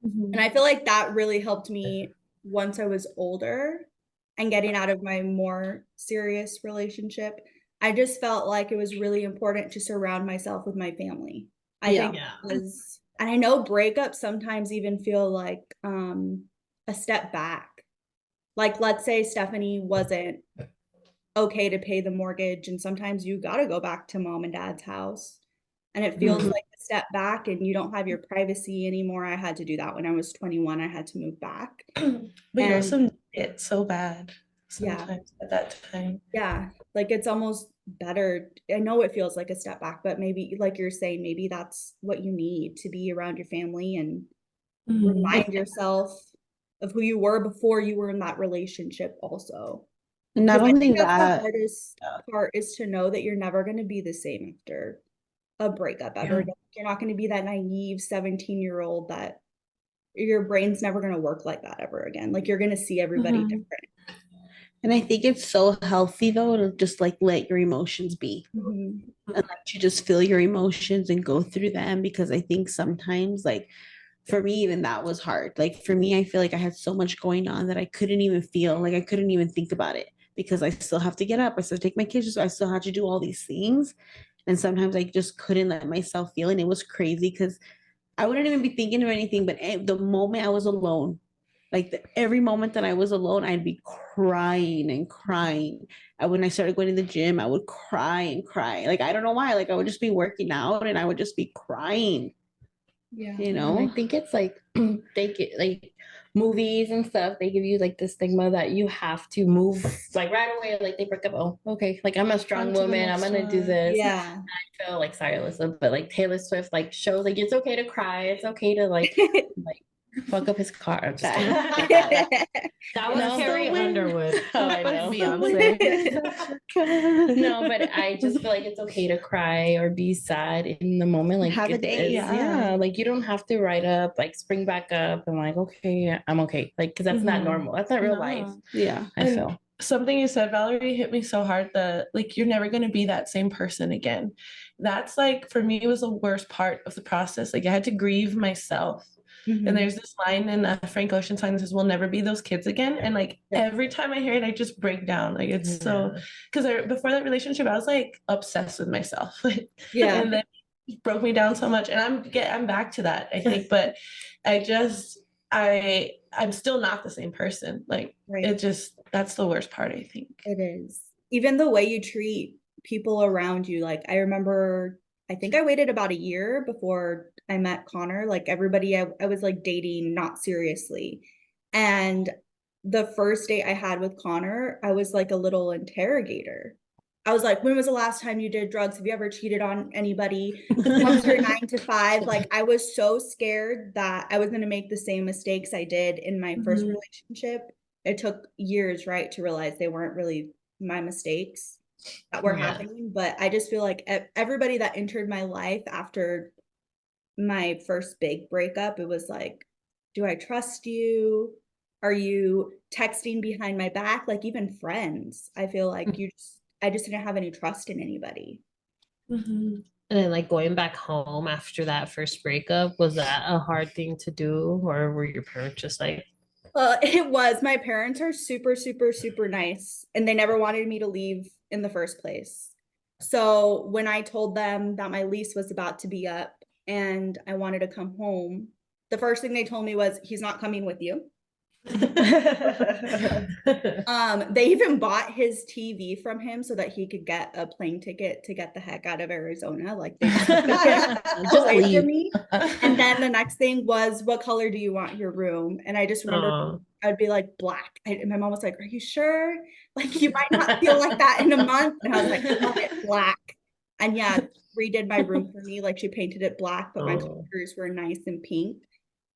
Speaker 1: And I feel like that really helped me once I was older and getting out of my more serious relationship. I just felt like it was really important to surround myself with my family. I think it was, and I know breakups sometimes even feel like a step back. Like, let's say Stephanie wasn't okay to pay the mortgage, and sometimes you got to go back to mom and dad's house. And it feels like a step back and you don't have your privacy anymore. I had to do that when I was 21. I had to move back.
Speaker 3: But you also need it so bad sometimes at that time.
Speaker 1: Yeah, like it's almost better. I know it feels like a step back, but maybe like you're saying, maybe that's what you need to be around your family and remind yourself of who you were before you were in that relationship also.
Speaker 5: And not
Speaker 1: Because I
Speaker 5: only
Speaker 1: think that's the
Speaker 5: that,
Speaker 1: hardest part, is to know that you're never going to be the same after a breakup ever again. You're not going to be that naive 17-year-old that your brain's never going to work like that ever again. Like, you're going to see everybody different.
Speaker 5: and I think it's so healthy though to just like let your emotions be and let you just feel your emotions and go through them, because I think sometimes, like, for me, even that was hard. Like, for me, I feel like I had so much going on that I couldn't even feel, like I couldn't even think about it, because I still have to get up, I still take my kids, I still had to do all these things. And sometimes I just couldn't let myself feel. And it was crazy because I wouldn't even be thinking of anything, but the moment I was alone, like every moment that I was alone, I'd be crying and crying. And when I started going to the gym, I would cry and cry. Like, I don't know why. Like, I would just be working out and I would just be crying.
Speaker 1: Yeah.
Speaker 5: You
Speaker 4: And I
Speaker 5: know?
Speaker 4: think it's like they get like movies and stuff, they give you like this stigma that you have to move like right away, like they break up, oh okay, like I'm a strong
Speaker 3: On to the
Speaker 4: woman, I'm
Speaker 3: next
Speaker 4: gonna do
Speaker 3: one.
Speaker 4: this.
Speaker 1: Yeah.
Speaker 4: I feel like, sorry Alyssa, but like Taylor Swift like shows like it's okay to cry, it's okay to like fuck up his car. I'm just kidding.
Speaker 2: That was
Speaker 4: No,
Speaker 2: Carrie Underwood.
Speaker 4: oh, I know. No, but I just feel like it's okay to cry or be sad in the moment. Like
Speaker 5: Have a day.
Speaker 4: yeah, like you don't have to write up, like spring back up and like, okay, I'm okay. Like, cause that's not normal. That's not real life.
Speaker 5: Yeah.
Speaker 4: I
Speaker 3: And
Speaker 4: feel.
Speaker 3: something you said, Valerie, hit me so hard that like you're never going to be that same person again. That's like, for me, it was the worst part of the process. Like, I had to grieve myself. And there's this line in Frank Ocean's song that says, "We'll never be those kids again." And like every time I hear it, I just break down. Like, it's so, because before that relationship, I was like obsessed with myself.
Speaker 1: Yeah.
Speaker 3: And then it broke me down so much. And I'm back to that, I think. But I just I'm still not the same person. Like, it just, that's the worst part, I think.
Speaker 1: It is. Even the way you treat people around you. Like, I remember, I think I waited about a year before I met Connor. Like, everybody I was like dating, not seriously. And the first date I had with Connor, I was like a little interrogator. I was like, when was the last time you did drugs? Have you ever cheated on anybody? What was your 9 to 5? Like, I was so scared that I was going to make the same mistakes I did in my first relationship. It took years, right, to realize they weren't really my mistakes that were happening. But I just feel like everybody that entered my life after my first big breakup, it was like, do I trust you? Are you texting behind my back? Like, even friends, I feel like I just didn't have any trust in anybody.
Speaker 2: And then like going back home after that first breakup, was that a hard thing to do, or were your parents just like,
Speaker 1: it was. My parents are super, super, super nice, and they never wanted me to leave in the first place. So when I told them that my lease was about to be up and I wanted to come home, the first thing they told me was, he's not coming with you. They even bought his TV from him so that he could get a plane ticket to get the heck out of Arizona. Like, they just away from me. And then the next thing was, what color do you want your room? And I just remember I'd be like, black. And my mom was like, are you sure? Like, you might not feel like that in a month. And I was like, love it, black. And yeah, redid my room for me. Like, she painted it black, but my colors were nice and pink.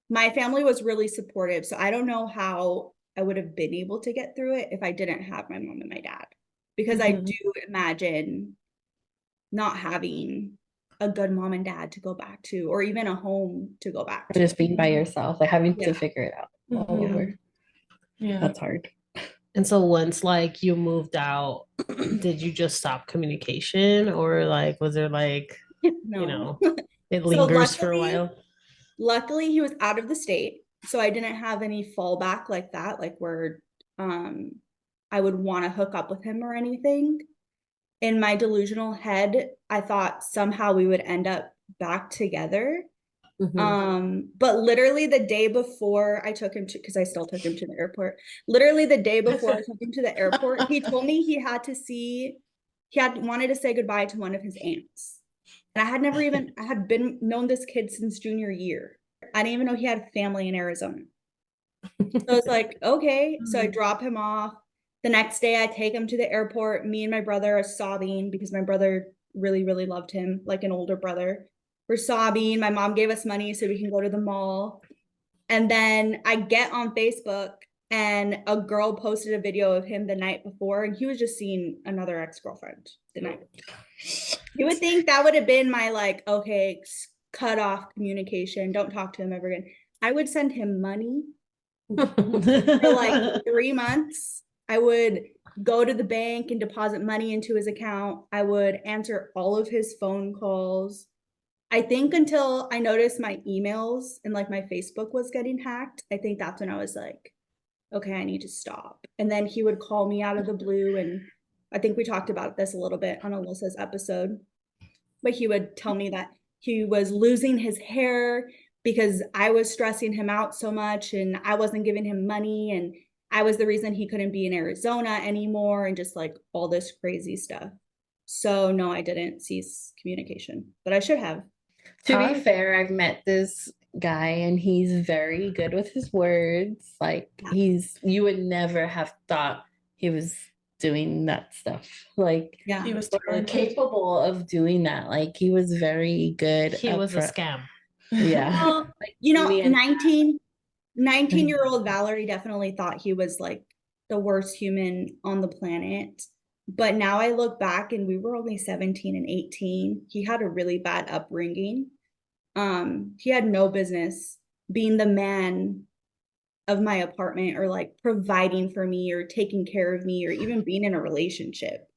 Speaker 1: My family was really supportive. So I don't know how I would have been able to get through it if I didn't have my mom and my dad, because I do imagine not having a good mom and dad to go back to, or even a home to go back to.
Speaker 4: Just being by yourself, like having to figure it out all over.
Speaker 3: Yeah.
Speaker 4: That's hard.
Speaker 2: and so once like you moved out, did you just stop communication, or like was there like,
Speaker 1: No.
Speaker 2: you know, it lingers for a while?
Speaker 1: Luckily he was out of the state, so I didn't have any fallback like that, like where I would want to hook up with him or anything. In my delusional head, I thought somehow we would end up back together. But literally the day before I took him to, because I still took him to the airport, literally the day before I took him to the airport, he told me he had wanted to say goodbye to one of his aunts. And I had known this kid since junior year. I didn't even know he had family in Arizona. So I was like, okay. So I drop him off. The next day I take him to the airport. Me and my brother are sobbing because my brother really, really loved him, like an older brother. We're sobbing. My mom gave us money so we can go to the mall. And then I get on Facebook and a girl posted a video of him the night before, and he was just seeing another ex-girlfriend the night. You would think that would have been my like, okay, cut off communication. Don't talk to him ever again. I would send him money for like 3 months. I would go to the bank and deposit money into his account. I would answer all of his phone calls. I think until I noticed my emails and like my Facebook was getting hacked, I think that's when I was like, okay, I need to stop. And then he would call me out of the blue. And I think we talked about this a little bit on Alyssa's episode, but he would tell me that he was losing his hair because I was stressing him out so much and I wasn't giving him money. And I was the reason he couldn't be in Arizona anymore and just like all this crazy stuff. So no, I didn't cease communication, but I should have.
Speaker 4: To be fair, I've met this guy and he's very good with his words. Like you would never have thought he was doing that stuff. Like
Speaker 3: He was
Speaker 4: capable of doing that. Like he was very good.
Speaker 2: He was a scam.
Speaker 4: Yeah.
Speaker 1: Well, you know, 19-year-old Valerie definitely thought he was like the worst human on the planet. But now I look back and we were only 17 and 18. He had a really bad upbringing. He had no business being the man of my apartment or like providing for me or taking care of me or even being in a relationship.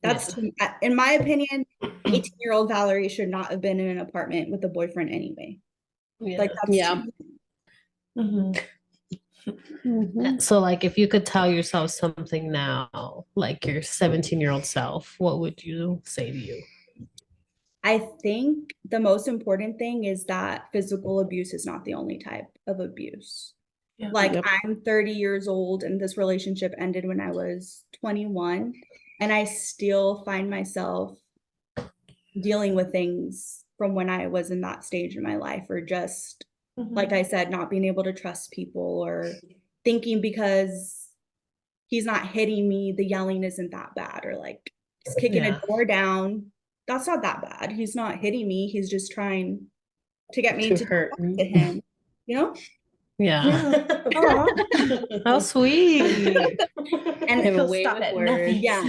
Speaker 1: That's in my opinion, 18-year-old Valerie should not have been in an apartment with a boyfriend anyway. Like that's
Speaker 2: So like if you could tell yourself something now, like your 17-year-old self, what would you say to you?
Speaker 1: I think the most important thing is that physical abuse is not the only type of abuse.
Speaker 3: Yeah.
Speaker 1: Like I'm 30 years old and this relationship ended when I was 21 and I still find myself dealing with things from when I was in that stage in my life or just like I said, not being able to trust people or thinking because he's not hitting me, the yelling isn't that bad or like he's kicking a door down. That's not that bad. He's not hitting me. He's just trying to get me to
Speaker 4: hurt
Speaker 1: talk to him, you know?
Speaker 2: Yeah. How sweet.
Speaker 1: And
Speaker 3: he'll stop at nothing.
Speaker 1: Yeah.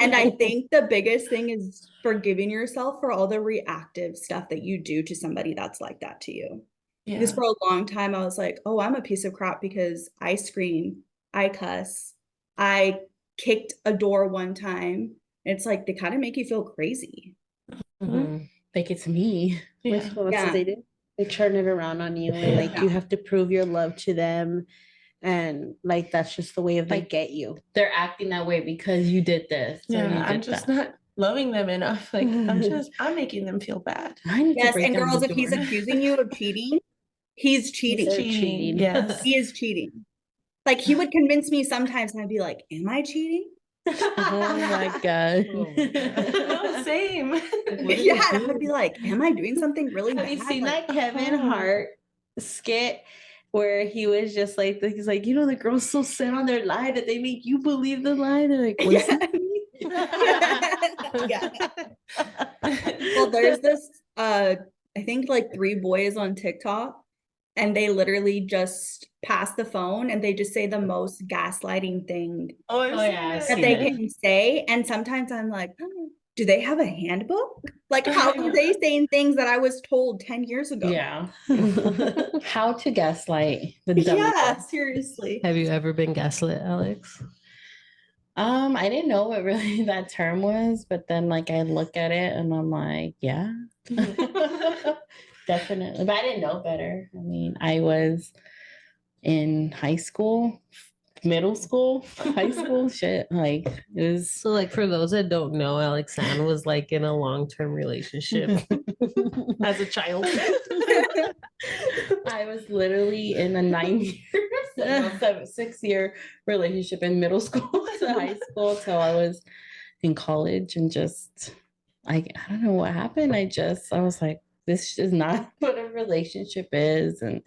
Speaker 1: And I think the biggest thing is forgiving yourself for all the reactive stuff that you do to somebody that's like that to you. Yeah. Because for a long time I was like, oh, I'm a piece of crap because I scream, I cuss, I kicked a door one time. It's like they kind of make you feel crazy.
Speaker 4: Like it's me.
Speaker 5: Yeah. Well, that's what they do. They turn it around on you and like you have to prove your love to them. And like that's just the way of they get you.
Speaker 4: They're acting that way because you did this.
Speaker 3: Yeah, I'm just not loving them enough. Like I'm making them feel bad.
Speaker 1: Yes, and girls, if he's accusing you of cheating, he's cheating.
Speaker 5: Cheating.
Speaker 3: Yes.
Speaker 1: He is cheating. Like he would convince me sometimes and I'd be like, am I cheating?
Speaker 4: Oh my God.
Speaker 3: No, same.
Speaker 1: Yeah, I would be like, am I doing something really bad?
Speaker 5: Have you seen that Kevin Hart skit where he was just like, he's like, you know, the girls so set on their lie that they make you believe the lie. They're like, what's
Speaker 1: yeah. Well, there's this, I think like 3 boys on TikTok, and they literally just pass the phone and they just say the most gaslighting thing that they can say. And sometimes I'm like, oh, do they have a handbook? Like, how are they saying things that I was told 10 years ago?
Speaker 4: Yeah. How to gaslight the dumb
Speaker 1: Yeah, seriously.
Speaker 2: Have you ever been gaslit, Alex?
Speaker 4: I didn't know what really that term was, but then like I look at it and I'm like, yeah. Definitely. But I didn't know better. I mean, I was in high school, middle school, high school, shit. Like it was
Speaker 2: So like for those that don't know, Alexandra was like in a long-term relationship as a child.
Speaker 4: I was literally in a 6-year relationship in middle school to high school till I was in college and just I don't know what happened. I was like, this is not what a relationship is. And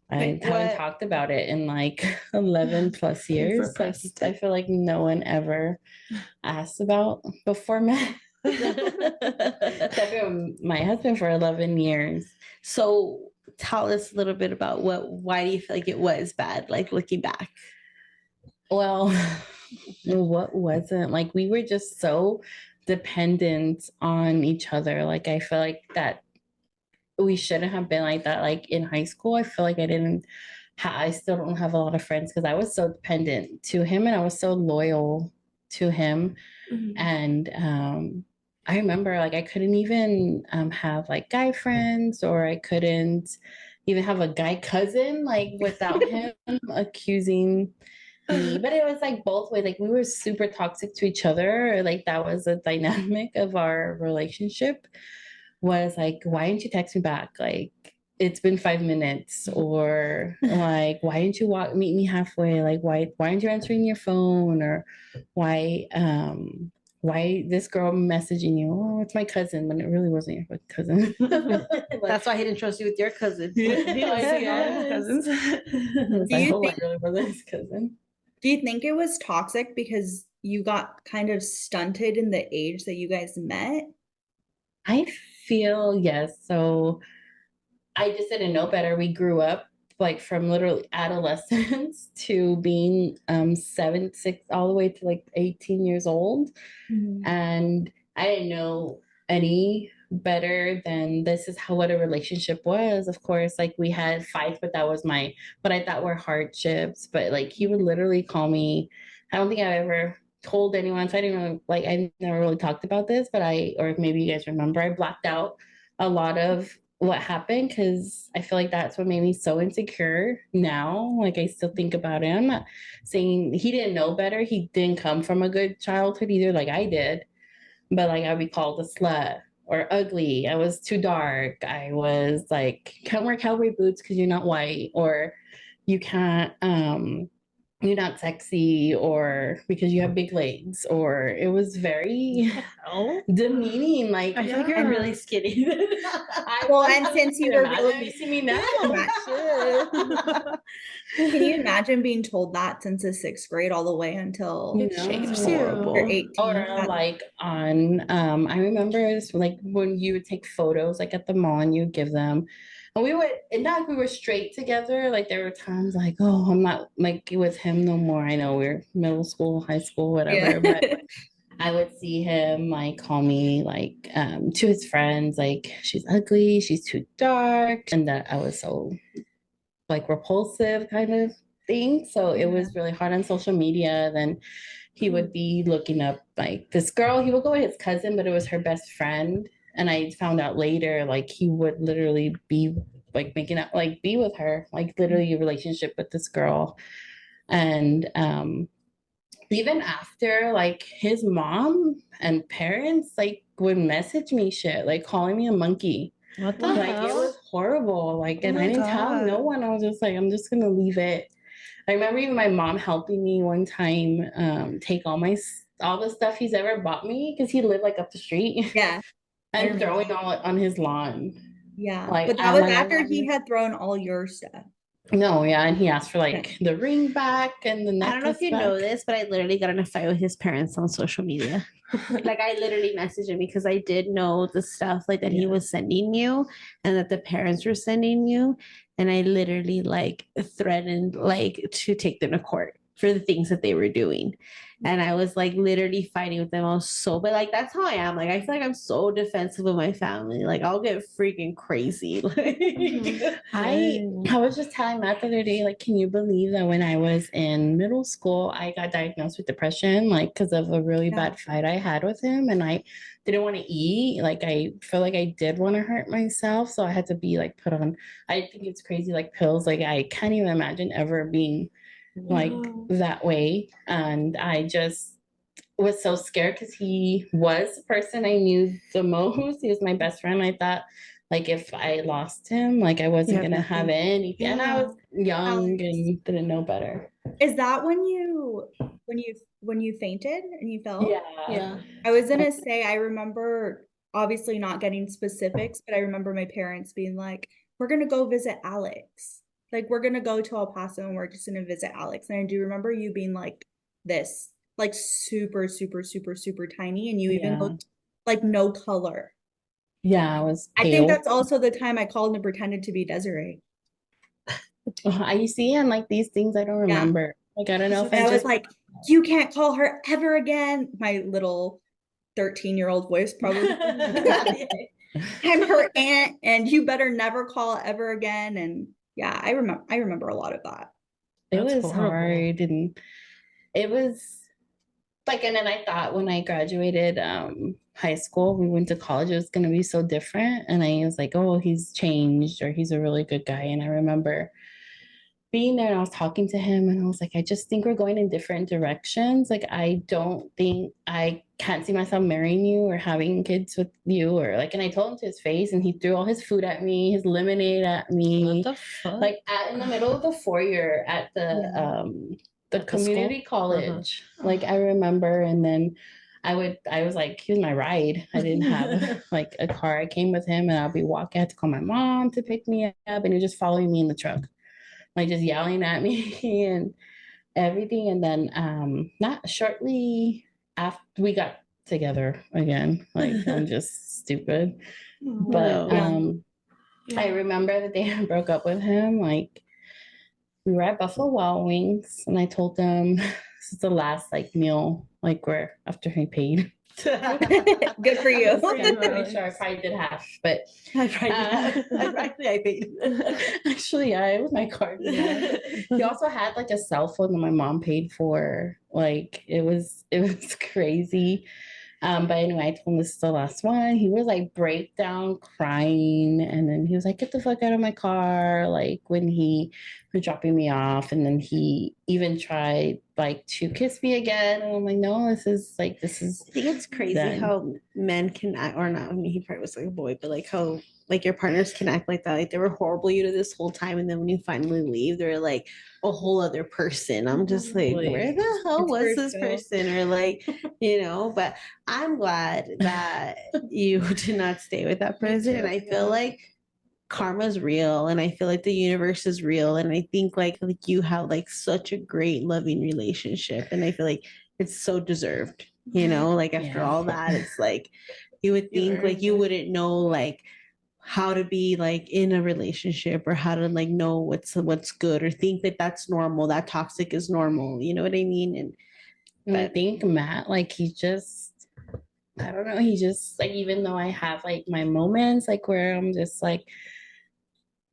Speaker 4: I
Speaker 5: Wait,
Speaker 4: haven't
Speaker 5: what?
Speaker 4: talked about it in like 11 plus years. Like,
Speaker 3: repressed
Speaker 4: I feel like no one ever asked about before marriage. I've been with my husband for 11 years.
Speaker 5: So tell us a little bit about why do you feel like it was bad, like looking back?
Speaker 4: Well, what wasn't like we were just so dependent on each other. Like I feel like that we shouldn't have been like that. Like in high school, I feel like I still don't have a lot of friends because I was so dependent to him and I was so loyal to him. And I remember like I couldn't even have like guy friends, or I couldn't even have a guy cousin like without him accusing me. But it was like both ways. Like we were super toxic to each other. Like that was a dynamic of our relationship. Was like, why didn't you text me back? Like it's been 5 minutes, or like why didn't you meet me halfway? Like why aren't you answering your phone? Or why this girl messaging you? Oh, it's my cousin, when it really wasn't your cousin. Like,
Speaker 5: That's why he didn't trust you with your cousin.
Speaker 3: He was
Speaker 4: I
Speaker 3: all his
Speaker 4: guess.
Speaker 3: cousins.
Speaker 4: It's
Speaker 1: Do
Speaker 4: like,
Speaker 1: you
Speaker 4: oh,
Speaker 1: think
Speaker 4: I really wasn't his cousin.
Speaker 1: do you think it was toxic because you got kind of stunted in the age that you guys met?
Speaker 4: I feel yes. So I just didn't know better. We grew up like from literally adolescence to being 7, 6, all the way to like 18 years old. And I didn't know any better than this is how what a relationship was. Of course, like we had fights, but that was what I thought were hardships. But like he would literally call me. I don't think I ever told anyone, so I didn't really like I never really talked about this, but or maybe you guys remember, I blacked out a lot of what happened because I feel like that's what made me so insecure now. Like I still think about it. I'm not saying he didn't know better. He didn't come from a good childhood either, like I did. But like I'd be called a slut or ugly. I was too dark. I was like, can't wear cowboy boots because you're not white, or you can't you're not sexy, or because you have big legs, or it was very demeaning. Like
Speaker 5: I feel like you're
Speaker 1: And-
Speaker 5: really skinny.
Speaker 1: Well, and since you were
Speaker 4: imagine
Speaker 1: really
Speaker 4: you see me now.
Speaker 1: can you imagine being told that since the 6th grade all the way until
Speaker 3: It shapes
Speaker 1: you're
Speaker 3: you.
Speaker 1: 18?
Speaker 4: Or like on I remember it's like when you would take photos like at the mall and you would give them, and we would, and not like we were straight together. Like there were times like, oh, I'm not like with him no more. I know we're middle school, high school, whatever.
Speaker 1: Yeah.
Speaker 4: But I would see him like call me like to his friends like, she's ugly, she's too dark, and that I was so like repulsive kind of thing. So it was really hard on social media. Then he would be looking up like this girl. He would go with his cousin, but it was her best friend. And I found out later, like he would literally be like making out, like be with her, like literally a relationship with this girl. And even after, like his mom and parents like would message me shit, like calling me a monkey.
Speaker 5: What the
Speaker 4: Like it
Speaker 5: hell?
Speaker 4: was horrible. Like,
Speaker 3: Oh
Speaker 4: and I
Speaker 3: my
Speaker 4: didn't tell no
Speaker 3: God.
Speaker 4: one. I was just like, I'm just gonna leave it. I remember even my mom helping me one time take all the stuff he's ever bought me because he lived like up the street
Speaker 1: Yeah.
Speaker 4: and throwing all it on his lawn.
Speaker 1: Yeah.
Speaker 4: Like,
Speaker 1: But that
Speaker 4: and
Speaker 1: was
Speaker 4: I
Speaker 1: after
Speaker 4: remember,
Speaker 1: he had thrown all your stuff.
Speaker 4: no, yeah, and he asked for
Speaker 1: Okay.
Speaker 4: like the ring back and the necklace
Speaker 5: I don't know if you
Speaker 4: back.
Speaker 5: know this, but I literally got in a fight with his parents on social media. Like I literally messaged him because I did know the stuff like that he
Speaker 4: Yeah.
Speaker 5: was sending you and that the parents were sending you. And I literally like threatened like to take them to court for the things that they were doing. And I was like literally fighting with them. I was so, but like that's how I am. Like I feel like I'm so defensive of my family. Like I'll get freaking crazy. Like
Speaker 4: I was just telling Matt the other day, like, can you believe that when I was in middle school, I got diagnosed with depression, like, because of a really bad fight I had with him, and I didn't want to eat. Like, I feel like I did want to hurt myself, so I had to be like put on. I think it's crazy, like pills. Like, I can't even imagine ever being like that way, and I just was so scared because he was the person I knew the most. He was my best friend. I thought like if I lost him, like I wasn't gonna have anything. And I was young and didn't know better.
Speaker 1: Is that when you fainted and you fell?
Speaker 4: Yeah.
Speaker 1: I was gonna say I remember obviously not getting specifics, but I remember my parents being like, "We're gonna go visit Alex." like we're gonna go to El Paso and we're just gonna visit Alex. And I do remember you being like this, like super, super, super, super tiny, and you even
Speaker 4: Yeah.
Speaker 1: looked like no color.
Speaker 4: Yeah, I was
Speaker 1: I think
Speaker 4: pale.
Speaker 1: that's also the time I called and pretended to be Desiree.
Speaker 4: I see, and like these things I don't
Speaker 1: Yeah.
Speaker 4: remember. Like I don't know if
Speaker 1: And
Speaker 4: I
Speaker 1: I was
Speaker 4: just
Speaker 1: like, you can't call her ever again. My little 13-year-old voice probably. I'm her aunt, and you better never call ever again. And yeah, I remember a lot of that.
Speaker 4: it
Speaker 2: That's
Speaker 4: was
Speaker 2: horrible.
Speaker 4: hard, and it was like, and then I thought when I graduated high school, we went to college, it was gonna be so different. And I was like, oh, he's changed or he's a really good guy. And I remember being there and I was talking to him and I was like, I just think we're going in different directions. Like I don't think I can't see myself marrying you or having kids with you or like, and I told him to his face and he threw all his food at me, his lemonade at me.
Speaker 2: What the fuck?
Speaker 4: Like in the middle of the foyer at the
Speaker 2: At the
Speaker 4: community
Speaker 2: school?
Speaker 4: college. Like I remember, and then I was like, he was my ride. I didn't have like a car. I came with him and I'll be walking. I had to call my mom to pick me up, and he was just following me in the truck, like just yelling at me and everything. And then not shortly after we got together again, like I'm just stupid. But
Speaker 5: No.
Speaker 4: I remember the day I broke up with him, like we were at Buffalo Wild Wings and I told them this is the last like meal, like where after he paid.
Speaker 1: Good for you.
Speaker 4: I'm pretty sure I probably did half, but
Speaker 5: I paid.
Speaker 4: actually, yeah, it was my card. Yeah. He also had like a cell phone that my mom paid for. Like it was crazy. But anyway, I told him this is the last one. He was like breakdown crying, and then he was like, "Get the fuck out of my car!" Like when he was dropping me off, and then he even tried like to kiss me again, and I'm like, "No, this is."
Speaker 5: I think it's crazy
Speaker 4: done.
Speaker 5: how men can act, or not. I mean, he probably was like a boy, but like how like your partners can act like that. Like they were horrible you to this whole time, and then when you finally leave, they're like a whole other person. I'm just like, where the hell
Speaker 1: It's
Speaker 5: was
Speaker 1: for
Speaker 5: this
Speaker 1: sure.
Speaker 5: person? Or like, but I'm glad that you did not stay with that person. And I feel like karma's real, and I feel like the universe is real, and I think like you have like such a great loving relationship, and I feel like it's so deserved. Like after
Speaker 4: Yeah.
Speaker 5: all that, it's like you would think like you wouldn't know like how to be like in a relationship or how to like know what's good or think that that's normal, that toxic is normal, you know what I mean?
Speaker 4: And I
Speaker 5: But
Speaker 4: think Matt, like he just, I don't know, he just like even though I have like my moments like where I'm just like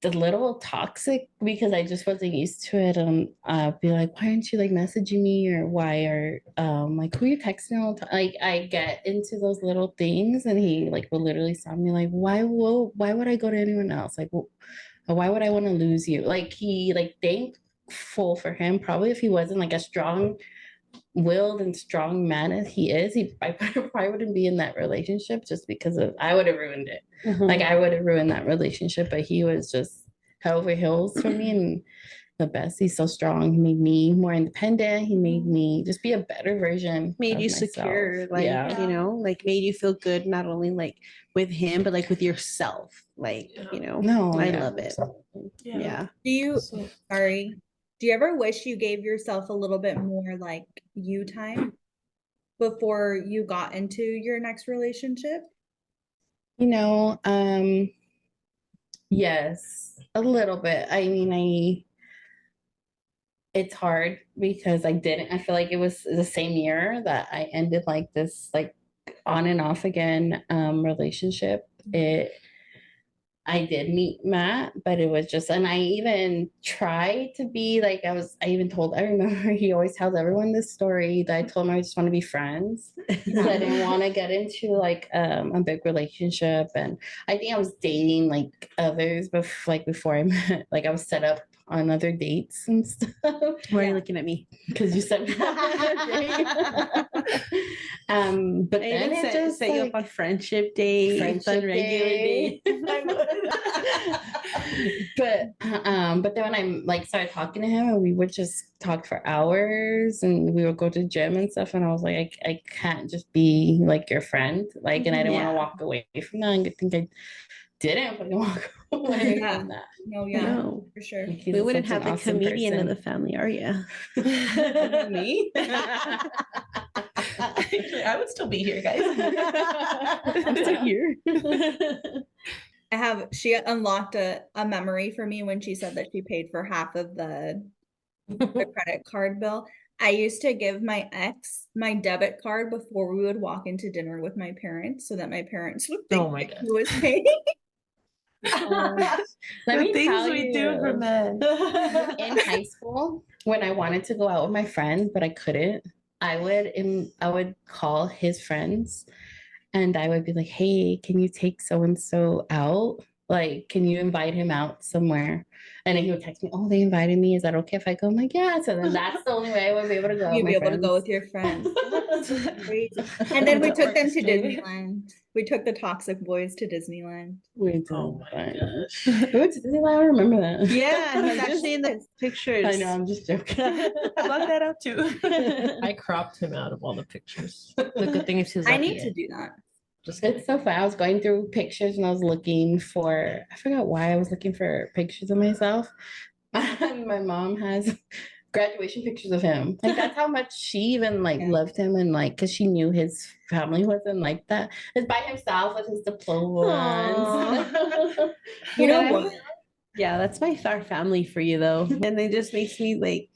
Speaker 4: a little toxic because I just wasn't used to it. And I'll be like, why aren't you like messaging me or why are like who are you texting all the time? Like I get into those little things and he like will literally stop me like, why would I go to anyone else? Like why would I want to lose you? Like he like thankful for him. Probably if he wasn't like a strong willed and strong man as he is, I probably wouldn't be in that relationship just because of I would have ruined it. Like I would have ruined that relationship, but he was just hell over heels for me and the best. He's so strong. He made me more independent. He made me just be a better version.
Speaker 5: made
Speaker 4: of
Speaker 5: you
Speaker 4: myself.
Speaker 5: secure, like
Speaker 4: yeah.
Speaker 5: like made you feel good not only like with him but like with yourself, like
Speaker 4: No,
Speaker 5: I
Speaker 4: yeah.
Speaker 5: love it. Yeah.
Speaker 1: Do you, sorry, do you ever wish you gave yourself a little bit more like you time before you got into your next relationship?
Speaker 4: You know, yes, a little bit. I mean, it's hard because I feel like it was the same year that I ended like this like on and off again relationship. I did meet Matt, but it was just, and I even tried to be like, I even told, I remember he always tells everyone this story that I told him I just want to be friends because I didn't want to get into like a big relationship. And I think I was dating like others before I met, like I was set up on other dates and stuff.
Speaker 5: Why are you looking at me?
Speaker 4: Because you sent me on a date. But
Speaker 5: I
Speaker 4: then
Speaker 5: even
Speaker 4: it just
Speaker 5: set you
Speaker 4: like,
Speaker 5: up on friendship dates, on regular
Speaker 4: day.
Speaker 5: dates.
Speaker 4: But then when I like started talking to him and we would just talk for hours and we would go to gym and stuff and I was like I can't just be like your friend, like, and I didn't want to walk away from that. I think I didn't fucking walk away
Speaker 1: Yeah.
Speaker 4: from that.
Speaker 1: No, yeah,
Speaker 5: No.
Speaker 1: for sure.
Speaker 4: Like, he's
Speaker 5: We wouldn't
Speaker 4: such an
Speaker 5: have the
Speaker 4: awesome
Speaker 5: comedian of the
Speaker 4: person.
Speaker 5: family, are you?
Speaker 3: Me? Actually, I would still be here, guys.
Speaker 5: I'm still here.
Speaker 1: She unlocked a memory for me when she said that she paid for half of the credit card bill. I used to give my ex my debit card before we would walk into dinner with my parents so that my parents would think
Speaker 2: Oh my
Speaker 1: that
Speaker 2: God.
Speaker 1: he was paying.
Speaker 4: Let
Speaker 3: The
Speaker 4: me
Speaker 3: things
Speaker 4: tell
Speaker 3: we do for
Speaker 4: you.
Speaker 3: men.
Speaker 4: In high school, when I wanted to go out with my friends, but I couldn't, I would call his friends and I would be like, hey, can you take so and so out? Like, can you invite him out somewhere? And then he would text me, oh, they invited me. Is that okay if I go? I'm like, yeah. So then that's the only way I would be able to go.
Speaker 1: You'd
Speaker 4: with
Speaker 1: be
Speaker 4: my
Speaker 1: able to go
Speaker 4: friends.
Speaker 1: with your friends. That's crazy. And then we
Speaker 3: It's
Speaker 1: took them to
Speaker 3: orchestrated.
Speaker 1: Disneyland. We took the toxic boys to Disneyland.
Speaker 4: We did.
Speaker 2: Oh my
Speaker 4: but-
Speaker 2: gosh.
Speaker 4: We went to Disneyland, I remember that.
Speaker 5: Yeah, he's
Speaker 1: Just-
Speaker 5: actually in the pictures.
Speaker 4: I know, I'm just joking.
Speaker 3: Block that out too.
Speaker 2: I cropped him out of all the pictures. The good thing is he's
Speaker 1: I
Speaker 2: at
Speaker 1: need
Speaker 2: the
Speaker 1: to
Speaker 2: end.
Speaker 1: do that.
Speaker 4: It's so fun. I was going through pictures and I was looking for, I forgot why I was looking for pictures of myself. And my mom has graduation pictures of him. Like that's how much she even like
Speaker 1: Yeah.
Speaker 4: loved him and like because she knew his family wasn't like that. It's by himself with his diplomas.
Speaker 1: You know
Speaker 5: Yeah.
Speaker 1: what?
Speaker 5: Yeah, that's our family for you though. And it just makes me like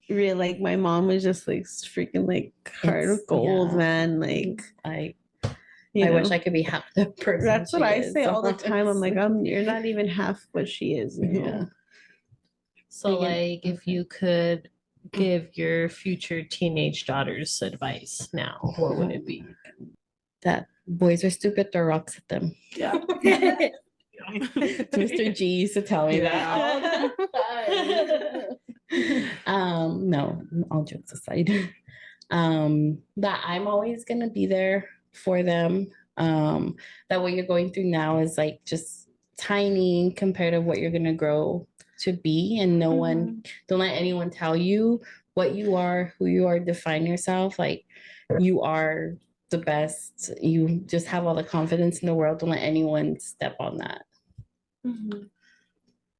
Speaker 5: real like my mom was just like freaking like heart of
Speaker 4: It's-
Speaker 5: gold,
Speaker 4: yeah.
Speaker 5: man. Like
Speaker 4: I
Speaker 5: you
Speaker 4: wish
Speaker 5: know.
Speaker 4: I could be half the person.
Speaker 5: That's what
Speaker 4: she
Speaker 5: I
Speaker 4: is,
Speaker 5: say all the time. I'm like,
Speaker 4: honestly.
Speaker 5: you're not even half what she is. You know?
Speaker 4: Yeah.
Speaker 2: So,
Speaker 5: Again,
Speaker 2: like, if you could give your future teenage daughters advice now, what would it be?
Speaker 4: That boys are stupid, throw rocks at them.
Speaker 3: Yeah.
Speaker 4: Mr. G used to tell me that all the time. No, all jokes aside. That I'm always gonna be there for them. That what you're going through now is like just tiny compared to what you're gonna grow to be, and no one don't let anyone tell you what you are, who you are, define yourself. Like you are the best. You just have all the confidence in the world. Don't let anyone step on that.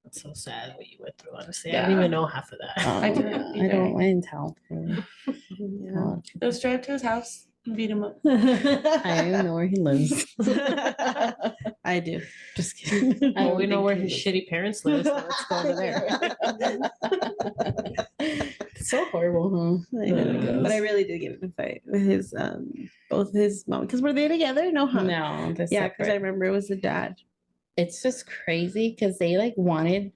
Speaker 2: That's so sad what you went through, honestly. I
Speaker 3: Yeah.
Speaker 2: didn't even know half of that.
Speaker 3: I didn't
Speaker 4: I didn't tell.
Speaker 5: Yeah.
Speaker 3: Let's drive to his house and beat him up.
Speaker 4: I don't know where he lives.
Speaker 5: I do.
Speaker 4: Just kidding. I
Speaker 2: Well,
Speaker 4: don't
Speaker 2: we know
Speaker 4: think
Speaker 2: where
Speaker 4: he
Speaker 2: his
Speaker 4: lives.
Speaker 2: shitty parents live, so let's go over there.
Speaker 4: So horrible, huh?
Speaker 5: I know. But I really did get in a fight with his both his mom because were they together? No, huh?
Speaker 4: No, they're
Speaker 5: Yeah, because I
Speaker 4: separate.
Speaker 5: remember it was the dad.
Speaker 4: It's just crazy because they like wanted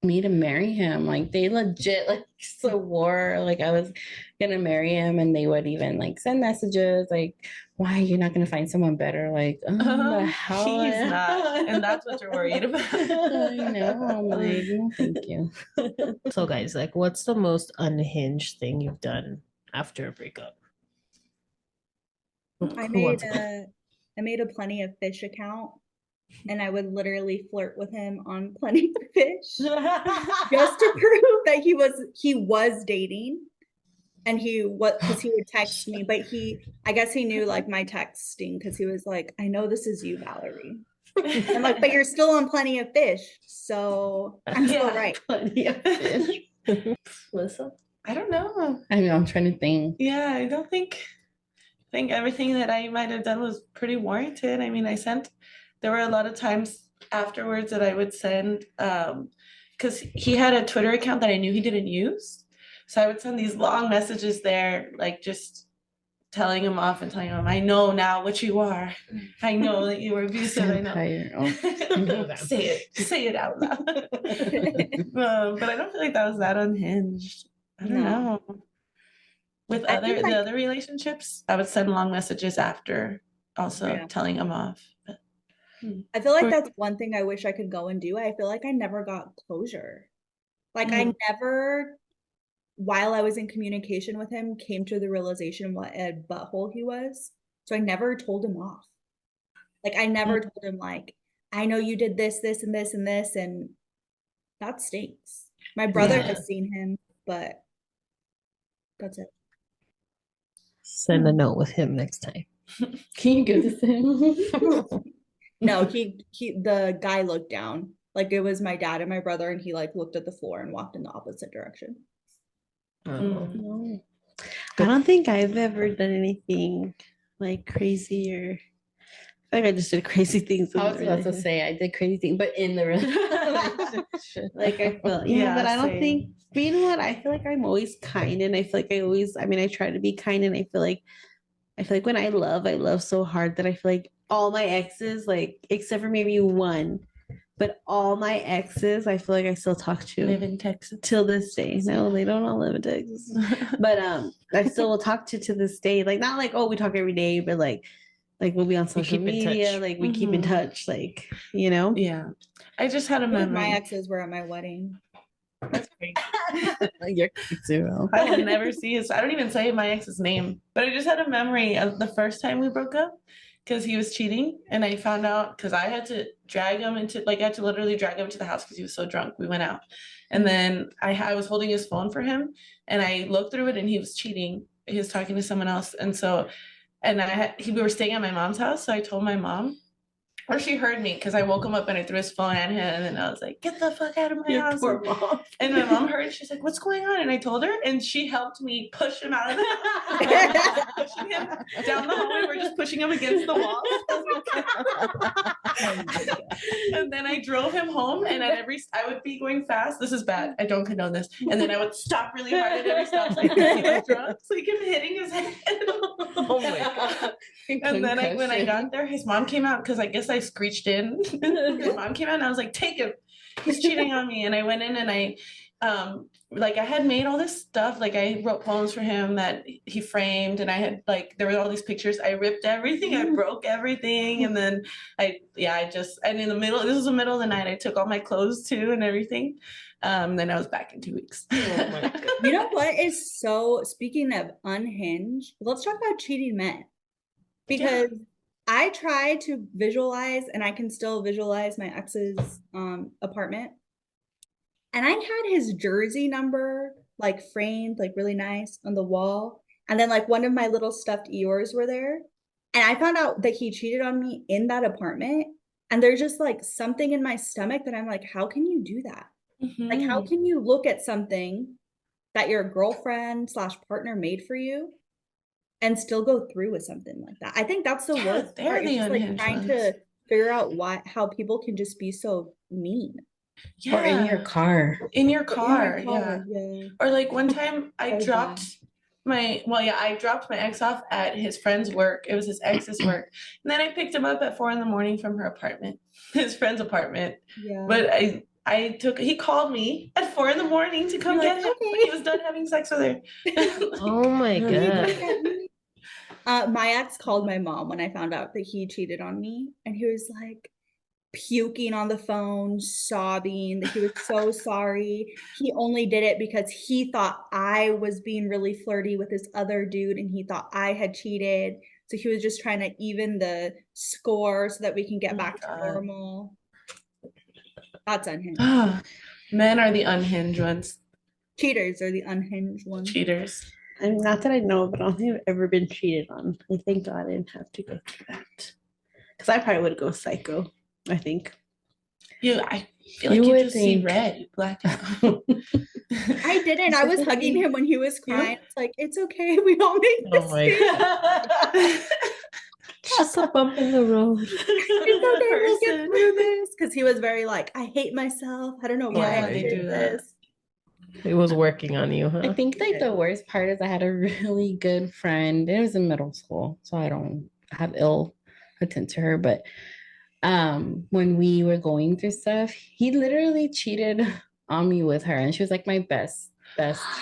Speaker 4: me to marry him. Like they legit like swore like I was gonna marry him, and they would even like send messages like, "Why you're not gonna find someone better?" Like, oh, the hell,
Speaker 3: He's not, and that's what you're worried about.
Speaker 4: I know. I'm like, no, thank you.
Speaker 2: So, guys, like, what's the most unhinged thing you've done after a breakup?
Speaker 1: I
Speaker 2: Who
Speaker 1: made
Speaker 2: wants to go?
Speaker 1: I made a Plenty of Fish account, and I would literally flirt with him on Plenty of Fish just to prove that he was dating, and because he would text me, but I guess he knew like my texting because he was like, I know this is you, Valerie. I'm like, but you're still on Plenty of Fish, so I'm still right.
Speaker 5: Plenty of fish.
Speaker 2: Melissa?
Speaker 3: I don't know.
Speaker 4: I know. I'm trying to think.
Speaker 3: Yeah, I don't think everything that I might have done was pretty warranted. I mean, there were a lot of times afterwards that I would send, because he had a Twitter account that I knew he didn't use. So I would send these long messages there, like just telling him off and telling him, I know now what you are. I know that you were abusive. I know.
Speaker 4: Vampire. Oh.
Speaker 3: Say it out loud. But I don't feel like that was that unhinged. I don't
Speaker 1: No.
Speaker 3: know. With
Speaker 1: I think,
Speaker 3: the
Speaker 1: like-
Speaker 3: other relationships, I would send long messages after, also
Speaker 1: Yeah.
Speaker 3: telling him off. But
Speaker 1: I feel like that's one thing I wish I could go and do. I feel like I never got closure. Like I never, while I was in communication with him, came to the realization what a butthole he was. So I never told him off. Like I never told him like, I know you did this, this, and this, and this, and that stinks. My brother
Speaker 2: Yeah.
Speaker 1: has seen him, but that's it.
Speaker 2: Send a note with him next time.
Speaker 4: Can you give this to him?
Speaker 1: No, the guy looked down. Like it was my dad and my brother, and he like looked at the floor and walked in the opposite direction.
Speaker 2: Oh.
Speaker 5: No. I don't think I've ever done anything like crazy or I think I just did crazy things.
Speaker 4: I was about to say I did crazy things, but in the relationship.
Speaker 5: Like I feel
Speaker 3: Yeah,
Speaker 5: but I don't
Speaker 3: same.
Speaker 5: think you know what? I feel like I'm always kind and I feel like I try to be kind and I feel like when I love so hard that I feel like all my exes, like except for maybe one, but all my exes, I feel like I still talk to
Speaker 3: Live in Texas.
Speaker 5: till this day. No, they don't all live in Texas. But I still will talk to this day. Like not like, oh, we talk every day, but like we'll be on social
Speaker 2: keep in
Speaker 5: media,
Speaker 2: touch.
Speaker 5: like we keep in touch, like you know.
Speaker 3: Yeah. I just had a
Speaker 1: My
Speaker 3: memory.
Speaker 1: exes were at my wedding.
Speaker 3: That's crazy.
Speaker 4: You're zero.
Speaker 3: I will never see his. I don't even say my ex's name, but I just had a memory of the first time we broke up because he was cheating, and I found out because I had to drag him into I had to literally drag him to the house because he was so drunk. We went out, and then I was holding his phone for him, and I looked through it, and he was cheating. He was talking to someone else, and so, and we were staying at my mom's house, so I told my mom. Or she heard me because I woke him up and I threw his phone at him and then I was like, get the fuck out of my house.
Speaker 5: Poor mom.
Speaker 3: And my mom heard, she's like, what's going on? And I told her and she helped me push him out of the house. Pushing him down the hallway. We're just pushing him against the wall. And then I drove him home and I would be going fast. This is bad. I don't condone this. And then I would stop really hard at every stop sign because he was drunk. So he kept hitting his head.
Speaker 2: Oh my God.
Speaker 3: And then when I got there, his mom came out because I guess I screeched in. His mom came out and I was like, take him. He's cheating on me. And I went in and I had made all this stuff. Like I wrote poems for him that he framed and I had there were all these pictures. I ripped everything. I broke everything. And then and in the middle, this was the middle of the night. I took all my clothes too and everything. Then I was back in 2 weeks.
Speaker 2: Oh my God.
Speaker 1: You know what is speaking of unhinged, let's talk about cheating men. Because I try to visualize, and I can still visualize my ex's apartment. And I had his jersey number framed really nice on the wall. And then one of my little stuffed Eeyores were there. And I found out that he cheated on me in that apartment. And there's just something in my stomach that I'm like, how can you do that?
Speaker 3: Mm-hmm.
Speaker 1: How can you look at something that your girlfriend / partner made for you and still go through with something like that? I think that's the worst part. It's just trying to figure out how people can just be so mean.
Speaker 4: Yeah. Or in your car.
Speaker 3: Yeah. Or one time I dropped my ex off at his friend's work. It was his ex's work. And then I picked him up at 4 a.m. from her apartment, his friend's apartment. Yeah. But he called me at 4 a.m. to come get him. Okay. He was done having sex with her.
Speaker 2: Oh my God.
Speaker 1: My ex called my mom when I found out that he cheated on me, and he was puking on the phone, sobbing that he was so sorry. He only did it because he thought I was being really flirty with this other dude and he thought I had cheated. So he was just trying to even the score so that we can get back to normal. That's unhinged.
Speaker 3: Men are the unhinged ones.
Speaker 1: Cheaters are the unhinged ones.
Speaker 3: Cheaters.
Speaker 5: And not that I know, but I don't think I've ever been cheated on. I thank God I didn't have to go through that. Because I probably would go psycho, I think.
Speaker 3: I feel like you just see red, black out.
Speaker 1: I didn't. I was hugging him when he was crying. It's it's okay. We all make mistakes.
Speaker 2: Just a bump in the road.
Speaker 1: It's okay. We'll get through this. Because he was very I hate myself. I don't know why I do this.
Speaker 2: It was working on you, huh?
Speaker 4: I think the worst part is I had a really good friend. It was in middle school, so I don't have ill intent to her. But when we were going through stuff, he literally cheated on me with her, and she was my best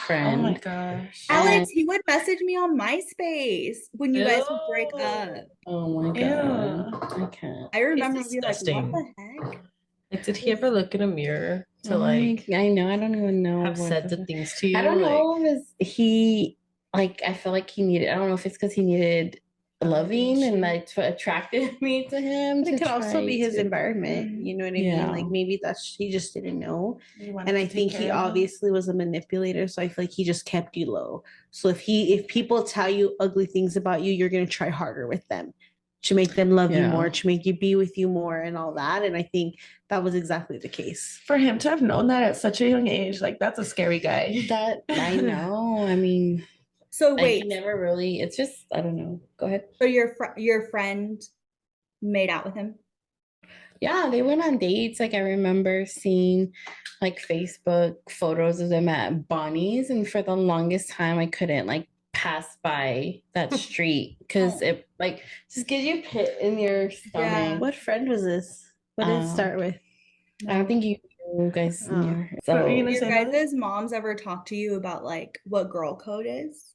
Speaker 4: friend.
Speaker 3: Oh my gosh,
Speaker 1: Alex, he would message me on MySpace when you guys would break up.
Speaker 4: Oh my God, I can't.
Speaker 1: I remember being what the heck?
Speaker 2: Did he ever look in a mirror to
Speaker 4: I know, I don't even know.
Speaker 2: Have said the things to you?
Speaker 4: I don't know if he I feel like he needed. I don't know if it's because he needed loving and attracted me to him.
Speaker 5: But it could also be his environment. You know what I mean? Maybe he just didn't know. And I think he obviously was a manipulator. So I feel like he just kept you low. So if people tell you ugly things about you, you're gonna try harder with them. to make them love you
Speaker 4: Yeah.
Speaker 5: more, to make you be with you more and all that. And I think that was exactly the case.
Speaker 3: For him to have known that at such a young age, like that's a scary guy.
Speaker 4: That I know. I mean,
Speaker 1: So
Speaker 4: like
Speaker 1: wait,
Speaker 4: he never really. It's just I don't know. Go ahead.
Speaker 1: so your friend made out with him?
Speaker 4: Yeah, they went on dates. Like I remember seeing like Facebook photos of them at Bonnie's, and for the longest time I couldn't like pass by that street because it like just gives you pit in your stomach.
Speaker 5: What friend was this? What did it start with?
Speaker 4: I don't think you guys knew her.
Speaker 3: What
Speaker 4: So
Speaker 3: were you gonna
Speaker 1: Your
Speaker 3: say, Molly?
Speaker 1: guys' moms ever talk to you about like what girl code is?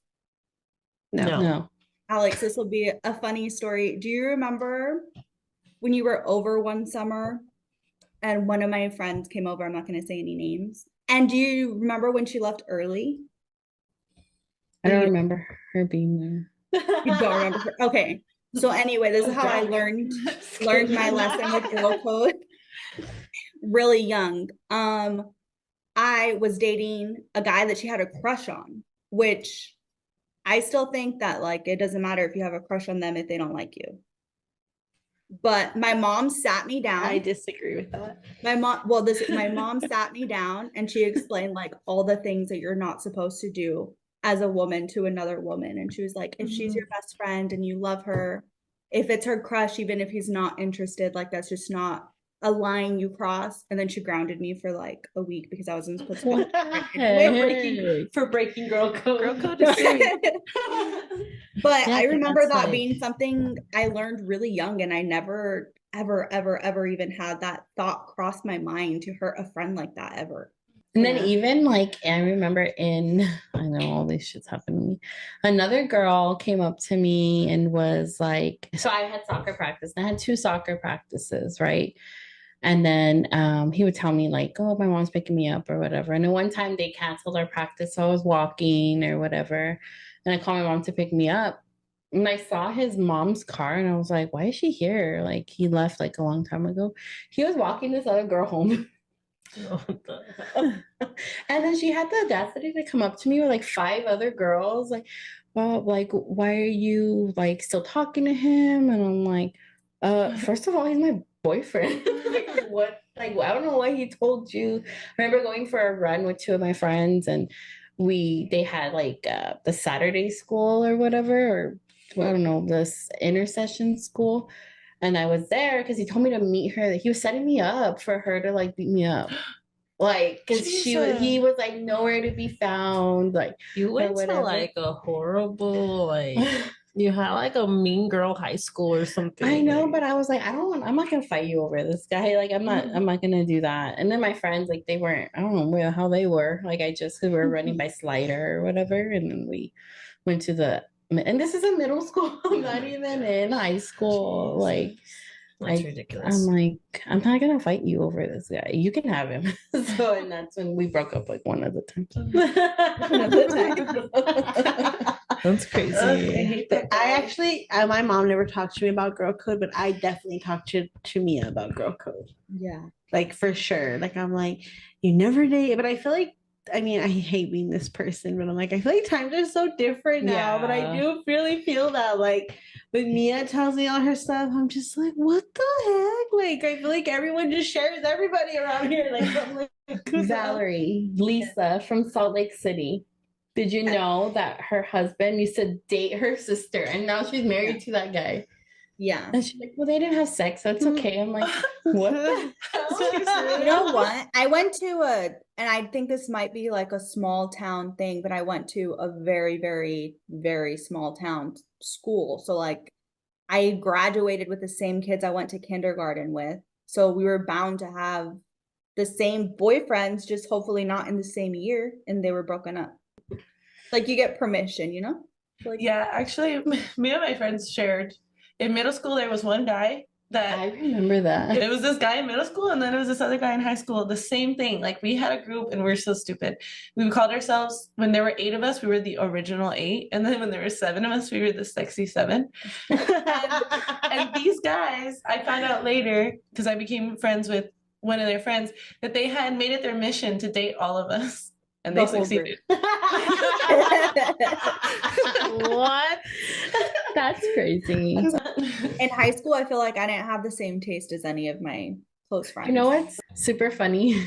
Speaker 4: no.
Speaker 1: Alex, this will be a funny story. Do you remember when you were over one summer and one of my friends came over? I'm not going to say any names. And do you remember when she left early?
Speaker 4: I don't remember her being there.
Speaker 1: You don't remember her? Okay. So anyway, this is how I learned my lesson with girl code really young. I was dating a guy that she had a crush on, which I still think that like it doesn't matter if you have a crush on them if they don't like you. But my mom sat me down.
Speaker 5: I disagree with that.
Speaker 1: My mom sat me down and she explained like all the things that you're not supposed to do as a woman to another woman. And she was like, if she's your best friend and you love her, if it's her crush, even if he's not interested, like that's just not a line you cross. And then she grounded me for like a week because I wasn't supposed to
Speaker 4: For breaking girl code.
Speaker 3: Girl code is serious.
Speaker 1: But
Speaker 2: Yeah,
Speaker 1: I remember
Speaker 2: that's
Speaker 1: that
Speaker 2: like-
Speaker 1: being something I learned really young, and I never, ever even had that thought cross my mind to hurt a friend like that ever.
Speaker 4: And then
Speaker 5: Yeah.
Speaker 4: even like I remember I know all these shits happened to me. Another girl came up to me and was like, so I had soccer practice. And I had 2 soccer practices, right? And then he would tell me like, oh, my mom's picking me up or whatever. And then one time they canceled our practice, so I was walking or whatever. And I called my mom to pick me up. And I saw his mom's car and I was like, why is she here? Like he left like a long time ago. He was walking this other girl home. And then she had the audacity to come up to me with like 5 other girls, like, well, like, why are you like still talking to him? And I'm like, first of all, he's my boyfriend. Like, what? Like, I don't know why he told you. I remember going for a run with 2 of my friends, and they had like the Saturday school or whatever, or I don't know, this intercession school. And I was there because he told me to meet her. He was setting me up for her to like beat me up. Like, because he was like nowhere to be found. Like,
Speaker 2: You went to
Speaker 4: whatever.
Speaker 2: like a horrible, like, you had like a mean girl high school or something.
Speaker 4: I know, but I was like, I'm not gonna fight you over this guy. Like, I'm not gonna do that. And then my friends, like, they weren't, I don't know where the hell they were. Like, we were running by Slider or whatever. And then we went to and this is a middle school, not even in high school. Like,
Speaker 2: That's ridiculous.
Speaker 4: I'm like, I'm not gonna fight you over this guy. You can have him. So, and that's when we broke up like one of the times.
Speaker 2: That's crazy.
Speaker 3: I hate that.
Speaker 5: I actually, my mom never talked to me about girl code, but I definitely talked to Mia about girl code.
Speaker 1: Yeah.
Speaker 5: Like for sure. Like I'm like, you never date, but I feel like, I mean, I hate being this person, but I'm like, I feel like times are so different now. But I do really feel that like when Mia tells me all her stuff, I'm just like, what the heck? Like I feel like everyone just shares everybody around here. Like I'm like
Speaker 4: Valerie, Lisa from Salt Lake City. Did you know that her husband used to date her sister and now she's married to that guy?
Speaker 1: Yeah.
Speaker 4: And she's like, well, they didn't have sex. That's okay. I'm like, what the hell?
Speaker 1: You know what? I went to and I think this might be like a small town thing, but I went to a very, very, very small town school. So like I graduated with the same kids I went to kindergarten with. So we were bound to have the same boyfriends, just hopefully not in the same year. And they were broken up. Like you get permission, you know? Like,
Speaker 3: Yeah, actually, me and my friends shared. In middle school, there was one guy that
Speaker 4: I remember that.
Speaker 3: it was this guy in middle school, and then it was this other guy in high school. The same thing. Like we had a group, and we were so stupid. We called ourselves, when there were 8 of us, we were the original 8, and then when there were 7 of us, we were the sexy 7. And these guys, I found out later because I became friends with one of their friends, that they had made it their mission to date all of us. and
Speaker 1: The
Speaker 3: they
Speaker 1: whole
Speaker 3: succeeded.
Speaker 4: What? That's crazy.
Speaker 1: In high school, I feel like I didn't have the same taste as any of my close friends.
Speaker 4: You know what's super funny?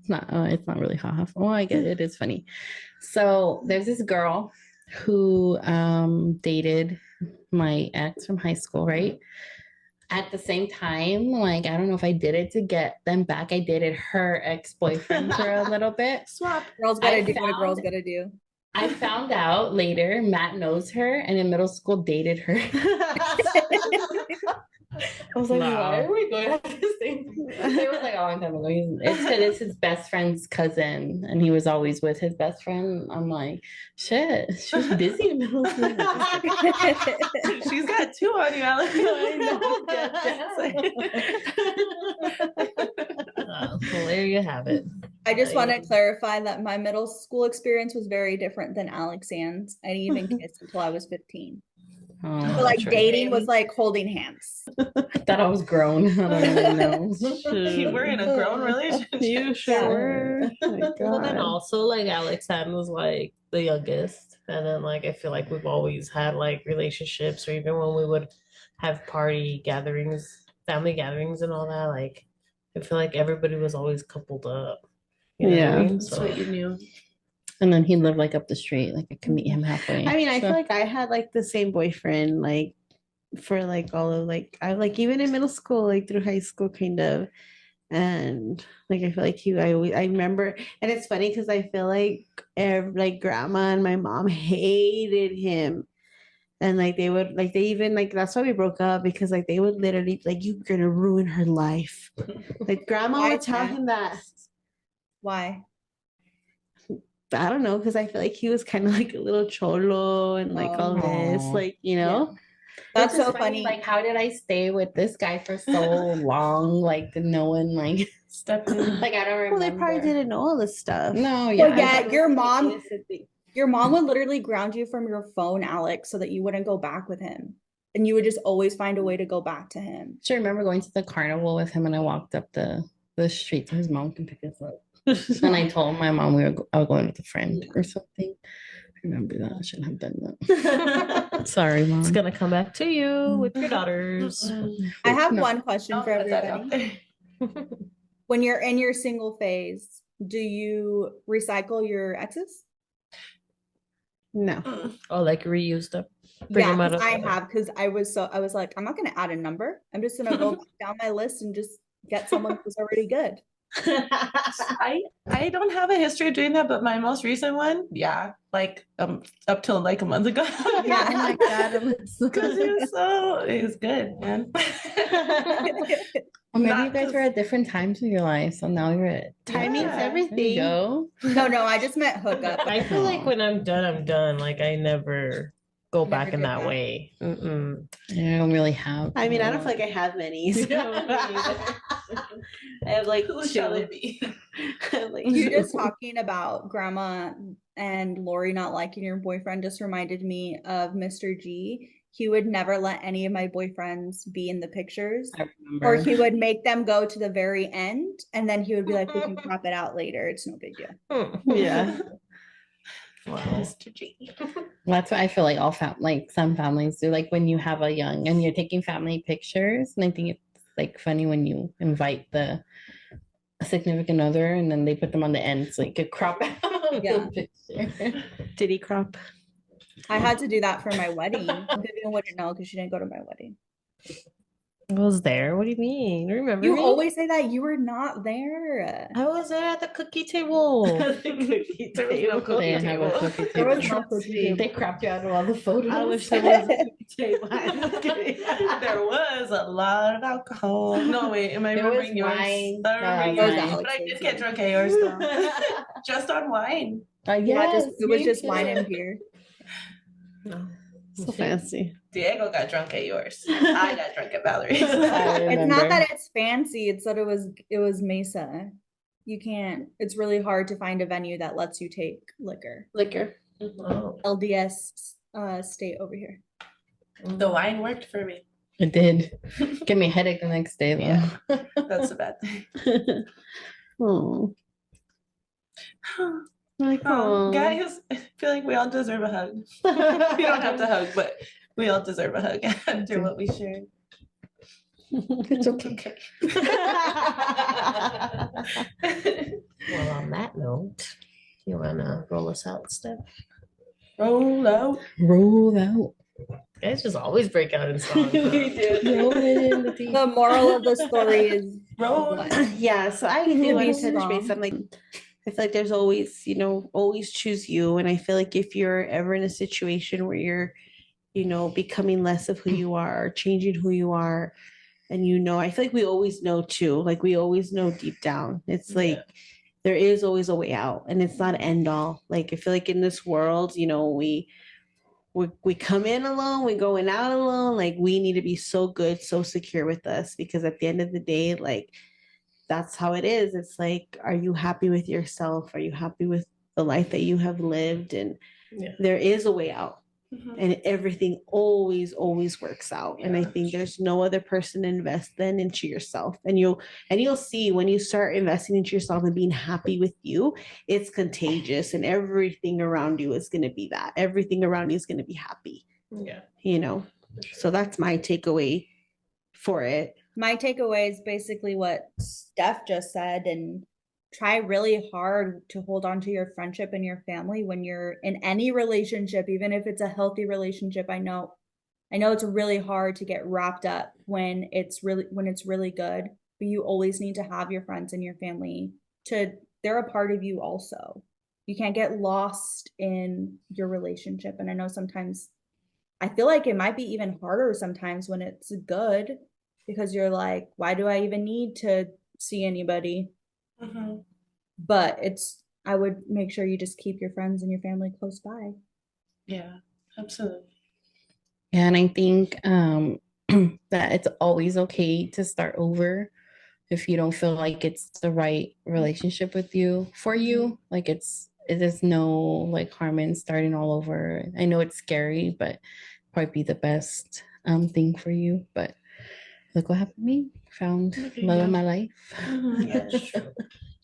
Speaker 4: It's not really haha. Oh, I get it. It is funny. So there's this girl who dated my ex from high school, right? At the same time, like I don't know if I did it to get them back. I dated her ex-boyfriend for a little bit.
Speaker 3: Swap.
Speaker 1: Girls gotta
Speaker 4: I
Speaker 1: do what a girl's
Speaker 4: found-
Speaker 1: gotta do.
Speaker 4: I found out later Matt knows her and in middle school dated her. I was like,
Speaker 2: Wow.
Speaker 4: why are we going at the same time? It was like a long time ago. It's because it's his best friend's cousin, and he was always with his best friend. I'm like, shit, she's busy in middle school.
Speaker 3: She's got two on you, Alex.
Speaker 2: Well, there you have it.
Speaker 1: I just want to clarify that my middle school experience was very different than Alexanne's. I didn't even kiss until I was 15.
Speaker 4: Oh,
Speaker 1: So like
Speaker 2: that's right.
Speaker 1: dating was like holding hands.
Speaker 4: I thought I was grown. I don't really know.
Speaker 3: You were in a grown relationship.
Speaker 5: You sure were. Oh my
Speaker 2: Well, then
Speaker 5: God.
Speaker 2: also like Alexandre was like the youngest, and then like I feel like we've always had like relationships, or even when we would have party gatherings, family gatherings, and all that. Like I feel like everybody was always coupled up. You know what I
Speaker 5: Yeah.
Speaker 2: mean?
Speaker 3: That's
Speaker 2: So
Speaker 3: what you knew.
Speaker 4: And then he lived like up the street. Like I could meet him halfway.
Speaker 5: I mean, I feel
Speaker 4: So-
Speaker 5: like I had like the same boyfriend like for like all of like I like even in middle school, like through high school kind of. And like I feel like I remember, and it's funny because I feel like grandma and my mom hated him. And like they would like they even like that's why we broke up because like they would literally be like you're gonna ruin her life. Like grandma
Speaker 1: Why
Speaker 5: would tell
Speaker 1: is that?
Speaker 5: him that.
Speaker 1: Why?
Speaker 5: I don't know because I feel like he was kind of like a little cholo and like all this,
Speaker 4: Aw.
Speaker 5: like you know.
Speaker 1: That's
Speaker 4: Which is
Speaker 1: so funny.
Speaker 4: Like, how did I stay with this guy for so long? Like, no one like,
Speaker 3: Step in.
Speaker 4: like I don't remember.
Speaker 5: Well, they probably didn't know all this stuff.
Speaker 4: No,
Speaker 1: Well,
Speaker 4: yeah,
Speaker 1: yeah,
Speaker 5: I thought it
Speaker 1: your
Speaker 5: was, like,
Speaker 1: mom-
Speaker 5: innocent thing.
Speaker 1: Your mom would literally ground you from your phone, Alex, so that you wouldn't go back with him. And you would just always find a way to go back to him.
Speaker 4: I remember going to the carnival with him, and I walked up the street so his mom can pick us up. And I told my mom I was going with a friend or something. I remember that. I shouldn't have done that. Sorry, mom.
Speaker 2: it's gonna come back to you with your daughters.
Speaker 1: I have
Speaker 4: No.
Speaker 1: one question
Speaker 3: I'll
Speaker 1: for
Speaker 3: put that out
Speaker 1: everybody.
Speaker 3: there.
Speaker 1: When you're in your single phase, do you recycle your exes?
Speaker 5: No.
Speaker 2: Oh, like reused up. Bring
Speaker 1: Yeah,
Speaker 2: them out
Speaker 1: 'cause
Speaker 2: of
Speaker 1: I
Speaker 2: the-
Speaker 1: have because I was like, I'm not gonna add a number. I'm just gonna go down my list and just get someone who's already good.
Speaker 3: I don't have a history of doing that, but my most recent one, yeah, like up till like a month ago.
Speaker 1: Yeah.
Speaker 4: Oh my God, Alyssa.
Speaker 3: Because it was good, man.
Speaker 4: Well, maybe
Speaker 3: Not
Speaker 4: you guys were
Speaker 3: 'cause-
Speaker 4: at different times in your life, so now you're at
Speaker 5: Timing's
Speaker 3: Yeah.
Speaker 4: there you
Speaker 5: everything.
Speaker 4: go.
Speaker 1: No, I just meant hookup.
Speaker 2: I feel like when I'm done, I'm done. Like I never go
Speaker 1: Never
Speaker 2: back in
Speaker 1: go
Speaker 2: that
Speaker 1: back.
Speaker 2: way. Mm-mm.
Speaker 4: I don't really have.
Speaker 5: I mean, I don't feel like I have many. so- I have like
Speaker 3: Who shall
Speaker 5: two.
Speaker 3: it be?
Speaker 5: I have, like,
Speaker 1: You just
Speaker 5: two.
Speaker 1: talking about grandma and Lori not liking your boyfriend just reminded me of Mr. G. He would never let any of my boyfriends be in the pictures,
Speaker 4: I
Speaker 1: or
Speaker 4: remember.
Speaker 1: he would make them go to the very end, and then he would be like, "We can crop it out later. It's no big deal."
Speaker 5: Yeah.
Speaker 2: Wow.
Speaker 3: Mr. G.
Speaker 4: That's what I feel like like some families do. Like when you have a young and you're taking family pictures, and I think it's like funny when you invite the significant other and then they put them on the end so you could crop out
Speaker 1: Yeah.
Speaker 4: the picture.
Speaker 5: Did he crop?
Speaker 1: I had to do that for my wedding. Vivian wouldn't know because she didn't go to my wedding.
Speaker 2: I was there. What do you mean? Remember
Speaker 1: You
Speaker 2: me?
Speaker 1: always say that you were not there.
Speaker 2: I was there at the cookie table.
Speaker 3: There was no cookie
Speaker 4: They have a
Speaker 3: table.
Speaker 4: cookie
Speaker 1: There was
Speaker 4: table.
Speaker 1: no cookie table.
Speaker 4: They cropped you out of all the photos.
Speaker 5: I wish there was a cookie table. I'm just kidding.
Speaker 3: There was a lot of alcohol. No, wait, am I
Speaker 4: There was
Speaker 3: remembering yours?
Speaker 4: wine.
Speaker 3: I remember
Speaker 1: That was
Speaker 3: yours.
Speaker 1: Alex's,
Speaker 3: But I did
Speaker 1: yeah.
Speaker 3: get drunk at yours though. Just on wine.
Speaker 1: Yeah,
Speaker 4: yes,
Speaker 1: it was
Speaker 4: me
Speaker 1: just
Speaker 4: too.
Speaker 1: wine and beer.
Speaker 2: No.
Speaker 5: So fancy.
Speaker 3: Diego got drunk at yours. I got drunk at Valerie's.
Speaker 4: I
Speaker 1: It's
Speaker 4: remember.
Speaker 1: not that it's fancy, it's that it was Mesa. You can't, it's really hard to find a venue that lets you take liquor.
Speaker 5: Liquor.
Speaker 2: Oh.
Speaker 1: LDS state over here.
Speaker 3: The wine worked for me.
Speaker 4: It did. Give me a headache the next day though.
Speaker 3: Yeah. That's a bad thing.
Speaker 5: Oh. Like, oh,
Speaker 3: Guys, I feel like we all deserve a hug. We don't have to hug, but we all deserve a hug after what we shared.
Speaker 4: It's okay.
Speaker 2: Well, on that note, you wanna roll us out, Steph?
Speaker 3: Roll out.
Speaker 4: Roll out.
Speaker 2: Guys just always break out in songs.
Speaker 5: we
Speaker 2: huh?
Speaker 5: do.
Speaker 4: Roll it in the deep.
Speaker 1: The moral of the story is
Speaker 3: Roll.
Speaker 5: Yeah, so I do
Speaker 1: Be
Speaker 5: want to touch base.
Speaker 1: strong.
Speaker 5: I'm like, I feel like there's always, always choose you. And I feel like if you're ever in a situation where you're, becoming less of who you are, or changing who you are, and I feel like we always know too. Like we always know deep down. It's like there is always a way out, and it's not end all. Like I feel like in this world, we come in alone, we going out alone. Like we need to be so good, so secure with us, because at the end of the day, like that's how it is. It's like, are you happy with yourself? Are you happy with the life that you have lived? And there is a way out. And everything always works out. And I think there's no other person to invest then into yourself. And you'll see when you start investing into yourself and being happy with you, it's contagious, and everything around you is going to be that. Everything around you is going to be happy.
Speaker 2: Yeah.
Speaker 5: So that's my takeaway for it.
Speaker 1: my takeaway is basically what Steph just said, and try really hard to hold on to your friendship and your family when you're in any relationship, even if it's a healthy relationship. I know it's really hard to get wrapped up when it's really good, but you always need to have your friends and your family they're a part of you also. You can't get lost in your relationship. And I know sometimes I feel like it might be even harder sometimes when it's good, because you're like, why do I even need to see anybody? But I would make sure you just keep your friends and your family close by.
Speaker 3: Yeah, absolutely.
Speaker 4: Yeah, and I think that it's always okay to start over if you don't feel like it's the right relationship with you for you. Like it is no like harm in starting all over. I know it's scary, but probably be the best thing for you. But look what happened to me. Found love of my life.
Speaker 3: Yeah,
Speaker 2: That's true.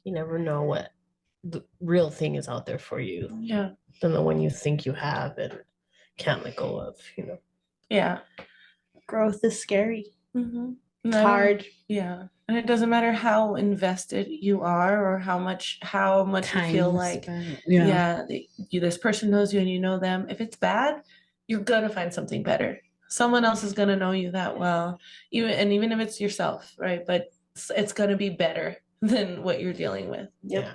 Speaker 2: You never know what the real thing is out there for you
Speaker 3: yeah,
Speaker 2: than the one you think you have and can't let go of,
Speaker 3: yeah.
Speaker 5: Growth is scary.
Speaker 3: It's
Speaker 5: hard.
Speaker 3: Yeah, and it doesn't matter how invested you are or how much you feel like this person knows you and you know them. If it's bad, you're gonna find something better. Someone else is gonna know you that well, even if it's yourself, right? But it's gonna be better than what you're dealing with.
Speaker 2: Yeah.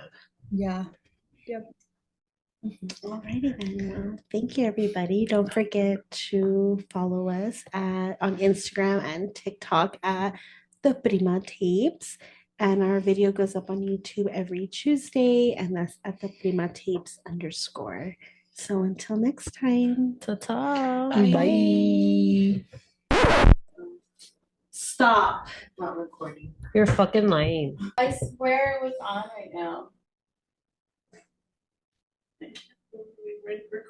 Speaker 5: Alrighty then. Well, thank you, everybody. Don't forget to follow us on Instagram and TikTok at the Prima Tapes. And our video goes up on YouTube every Tuesday, and that's at the Prima Tapes _. So until next time.
Speaker 2: Ta-ta.
Speaker 3: Bye.
Speaker 5: Stop. Not recording.
Speaker 2: You're fucking lying.
Speaker 5: I swear it was on right now. We're